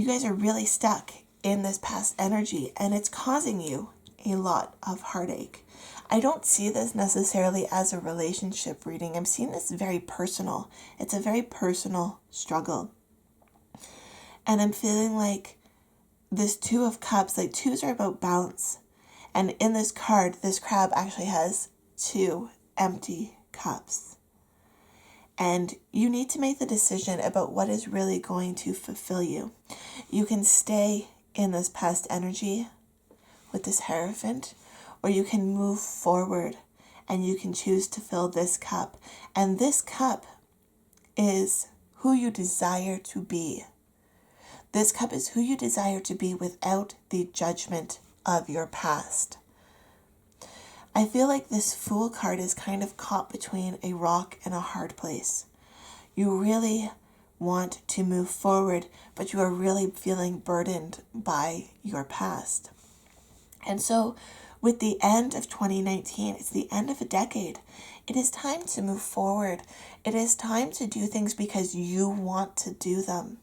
guys are really stuck in this past energy, and it's causing you a lot of heartache. I don't see this necessarily as a relationship reading. I'm seeing this very personal. It's a very personal struggle. And I'm feeling like this Two of Cups, like twos are about balance. And in this card, this crab actually has two empty cups. And you need to make the decision about what is really going to fulfill you. You can stay in this past energy with this Hierophant, or you can move forward and you can choose to fill this cup. And this cup is who you desire to be. This cup is who you desire to be without the judgment of your past. I feel like this Fool card is kind of caught between a rock and a hard place. You really want to move forward, but you are really feeling burdened by your past. And so with the end of 2019, it's the end of a decade. It is time to move forward. It is time to do things because you want to do them.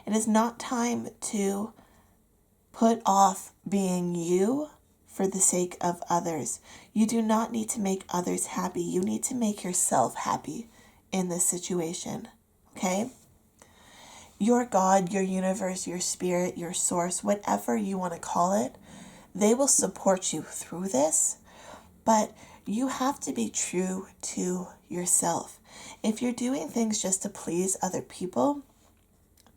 It is not time to put off being you for the sake of others. You do not need to make others happy. You need to make yourself happy in this situation, okay? Your God, your universe, your spirit, your source, whatever you want to call it, they will support you through this, but you have to be true to yourself. If you're doing things just to please other people,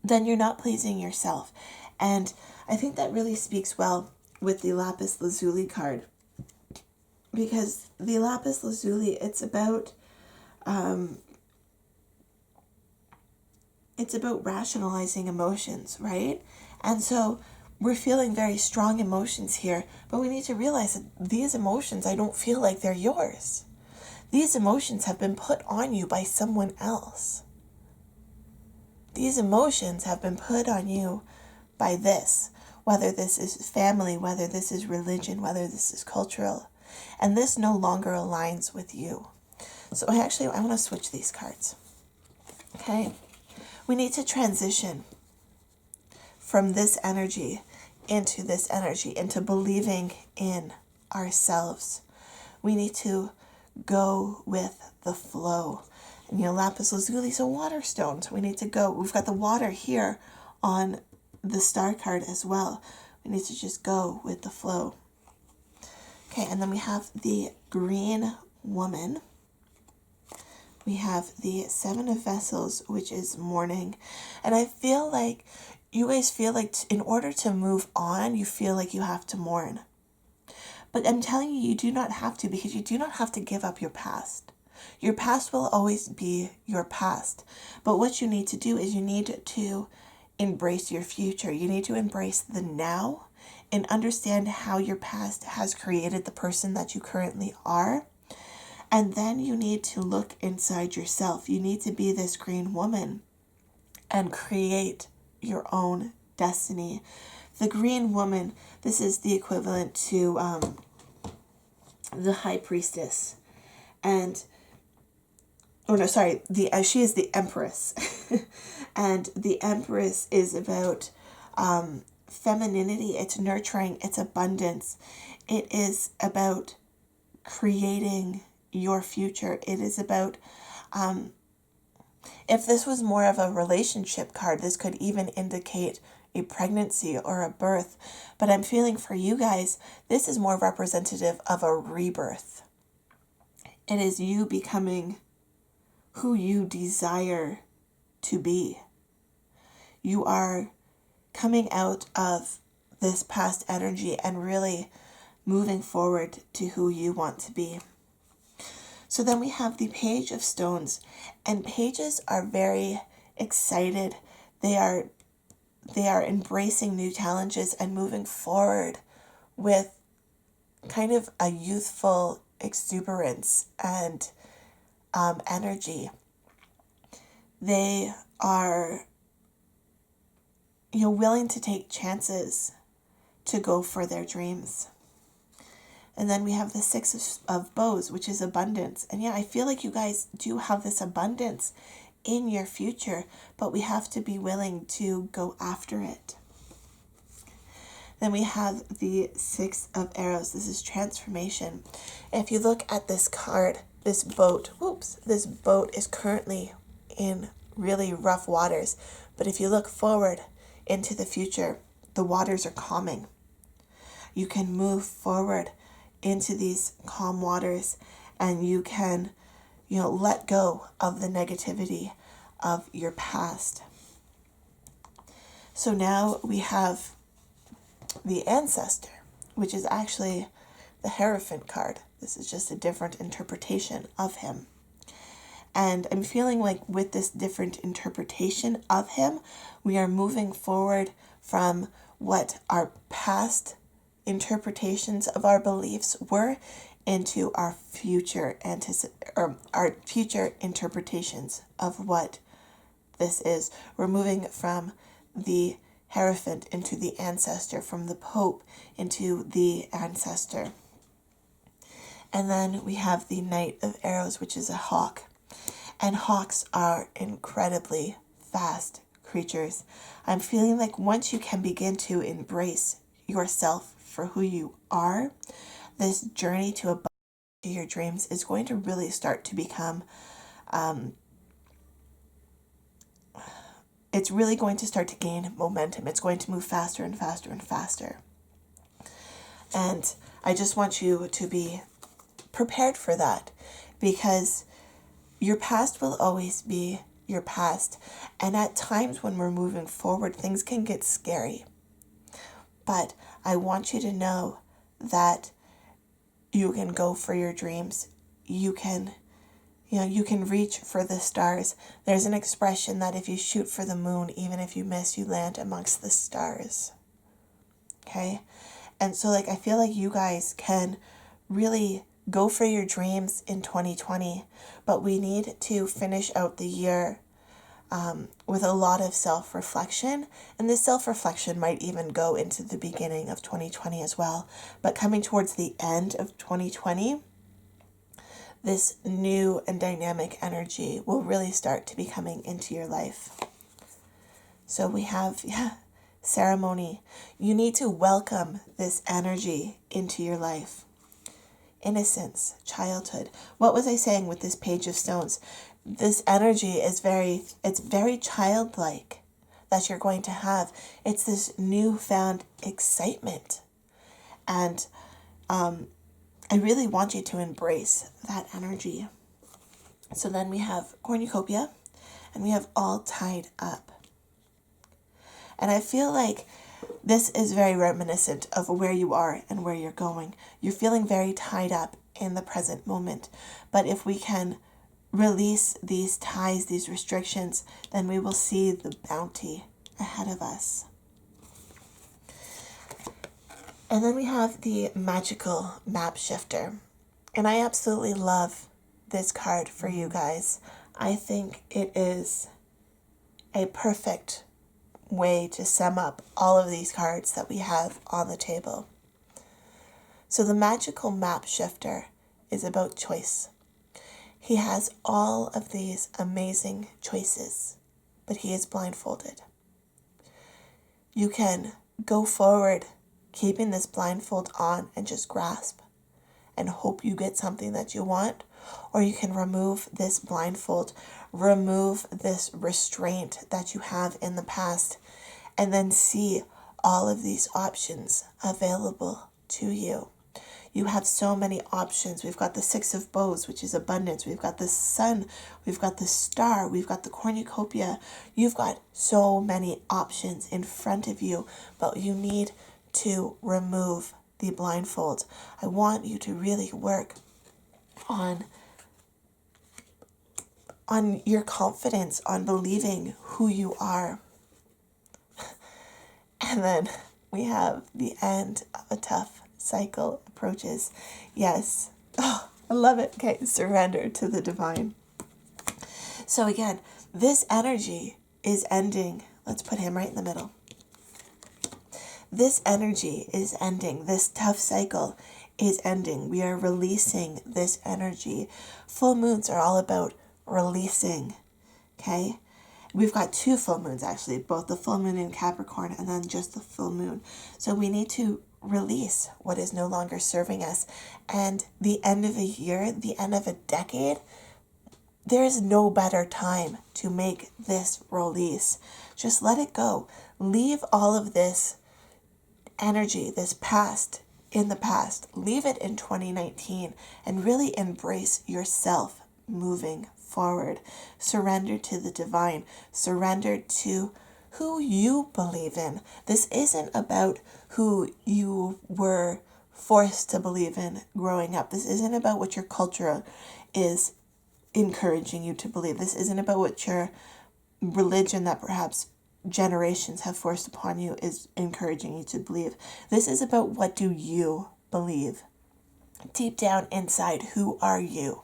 then you're not pleasing yourself. And I think that really speaks well with the Lapis Lazuli card, because the Lapis Lazuli, it's about rationalizing emotions, right? And so we're feeling very strong emotions here, but we need to realize that these emotions, I don't feel like they're yours. These emotions have been put on you by someone else. These emotions have been put on you by this, whether this is family, whether this is religion, whether this is cultural, and this no longer aligns with you. So I want to switch these cards. Okay. We need to transition from this energy into this energy, into believing in ourselves. We need to go with the flow. And Lapis Lazuli is a water stone, so we need to go. We've got the water here on the star card as well. We need to just go with the flow. Okay, and then we have the Green Woman. We have the Seven of Vessels, which is mourning. And I feel like you guys feel like in order to move on, you feel like you have to mourn. But I'm telling you, you do not have to, because you do not have to give up your past. Your past will always be your past. But what you need to do is you need to embrace your future. You need to embrace the now and understand how your past has created the person that you currently are. And then you need to look inside yourself. You need to be this Green Woman and create your own destiny. The Green Woman, this is the equivalent to the High Priestess. And she is the Empress. And the Empress is about femininity. It's nurturing. It's abundance. It is about creating your future. It is about, if this was more of a relationship card, this could even indicate a pregnancy or a birth. But I'm feeling for you guys, this is more representative of a rebirth. It is you becoming who you desire to be. You are coming out of this past energy and really moving forward to who you want to be. So then we have the Page of Stones, and pages are very excited. They are embracing new challenges and moving forward with kind of a youthful exuberance and energy. They are, willing to take chances to go for their dreams. And then we have the Six of Bows, which is abundance. And yeah, I feel like you guys do have this abundance in your future, but we have to be willing to go after it. Then we have the Six of Arrows. This is transformation. If you look at this card, this boat is currently in really rough waters. But if you look forward into the future, the waters are calming. You can move forward into these calm waters, and you can, let go of the negativity of your past. So now we have the Ancestor, which is actually the Hierophant card. This is just a different interpretation of him. And I'm feeling like with this different interpretation of him, we are moving forward from what our past interpretations of our beliefs were into our future future interpretations of what this is. We're moving from the Hierophant into the Ancestor, from the Pope into the Ancestor. And then we have the Knight of Arrows, which is a hawk. And hawks are incredibly fast creatures. I'm feeling like once you can begin to embrace yourself for who you are, this journey to your dreams is going to really start to become, it's really going to start to gain momentum. It's going to move faster and faster and faster. And I just want you to be prepared for that, because your past will always be your past. And at times when we're moving forward, things can get scary. But I want you to know that you can go for your dreams. You can reach for the stars. There's an expression that if you shoot for the moon, even if you miss, you land amongst the stars. Okay? And so I feel like you guys can really go for your dreams in 2020, but we need to finish out the year with a lot of self-reflection. And this self-reflection might even go into the beginning of 2020 as well. But coming towards the end of 2020, this new and dynamic energy will really start to be coming into your life. So we have, ceremony. You need to welcome this energy into your life. Innocence, childhood. What was I saying with this Page of Stones? This energy is very childlike that you're going to have. It's this newfound excitement. And I really want you to embrace that energy. So then we have cornucopia, and we have all tied up. And I feel like this is very reminiscent of where you are and where you're going. You're feeling very tied up in the present moment. But if we can release these ties, these restrictions, then we will see the bounty ahead of us. And then we have the Magical Map Shifter. And I absolutely love this card for you guys. I think it is a perfect way to sum up all of these cards that we have on the table. So the Magical Map Shifter is about choice. He has all of these amazing choices, but he is blindfolded. You can go forward keeping this blindfold on and just grasp and hope you get something that you want, or you can remove this blindfold, remove this restraint that you have in the past, and then see all of these options available to you. You have so many options. We've got the Six of Bows, which is abundance. We've got the Sun. We've got the Star. We've got the Cornucopia. You've got so many options in front of you, but you need to remove the blindfold. I want you to really work on your confidence, on believing who you are. And then we have the end of a tough cycle approaches. Yes. Oh, I love it. Okay, surrender to the divine. So again, this energy is ending. Let's put him right in the middle. This energy is ending. This tough cycle is ending. We are releasing this energy. Full moons are all about releasing. Okay? We've got 2 full moons actually, both the full moon in Capricorn and then just the full moon. So we need to release what is no longer serving us. And the end of a year, the end of a decade, there is no better time to make this release. Just let it go. Leave all of this energy, this past, in the past. Leave it in 2019 and really embrace yourself moving forward. Surrender to the divine. Surrender to who you believe in. This isn't about who you were forced to believe in growing up. This isn't about what your culture is encouraging you to believe. This isn't about what your religion that perhaps generations have forced upon you is encouraging you to believe. This is about what do you believe. Deep down inside, who are you?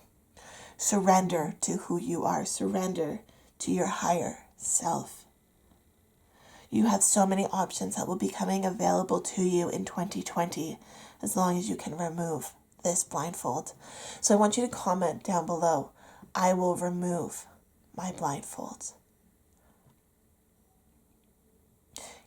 Surrender to who you are. Surrender to your higher self. You have so many options that will be coming available to you in 2020 as long as you can remove this blindfold. So I want you to comment down below, I will remove my blindfold.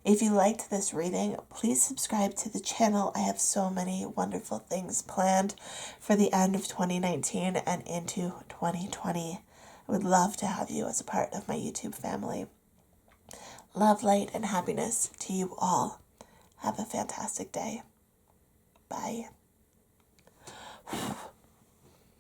If you liked this reading, please subscribe to the channel. I have so many wonderful things planned for the end of 2019 and into 2020. I would love to have you as a part of my YouTube family. Love, light, and happiness to you all. Have a fantastic day. Bye.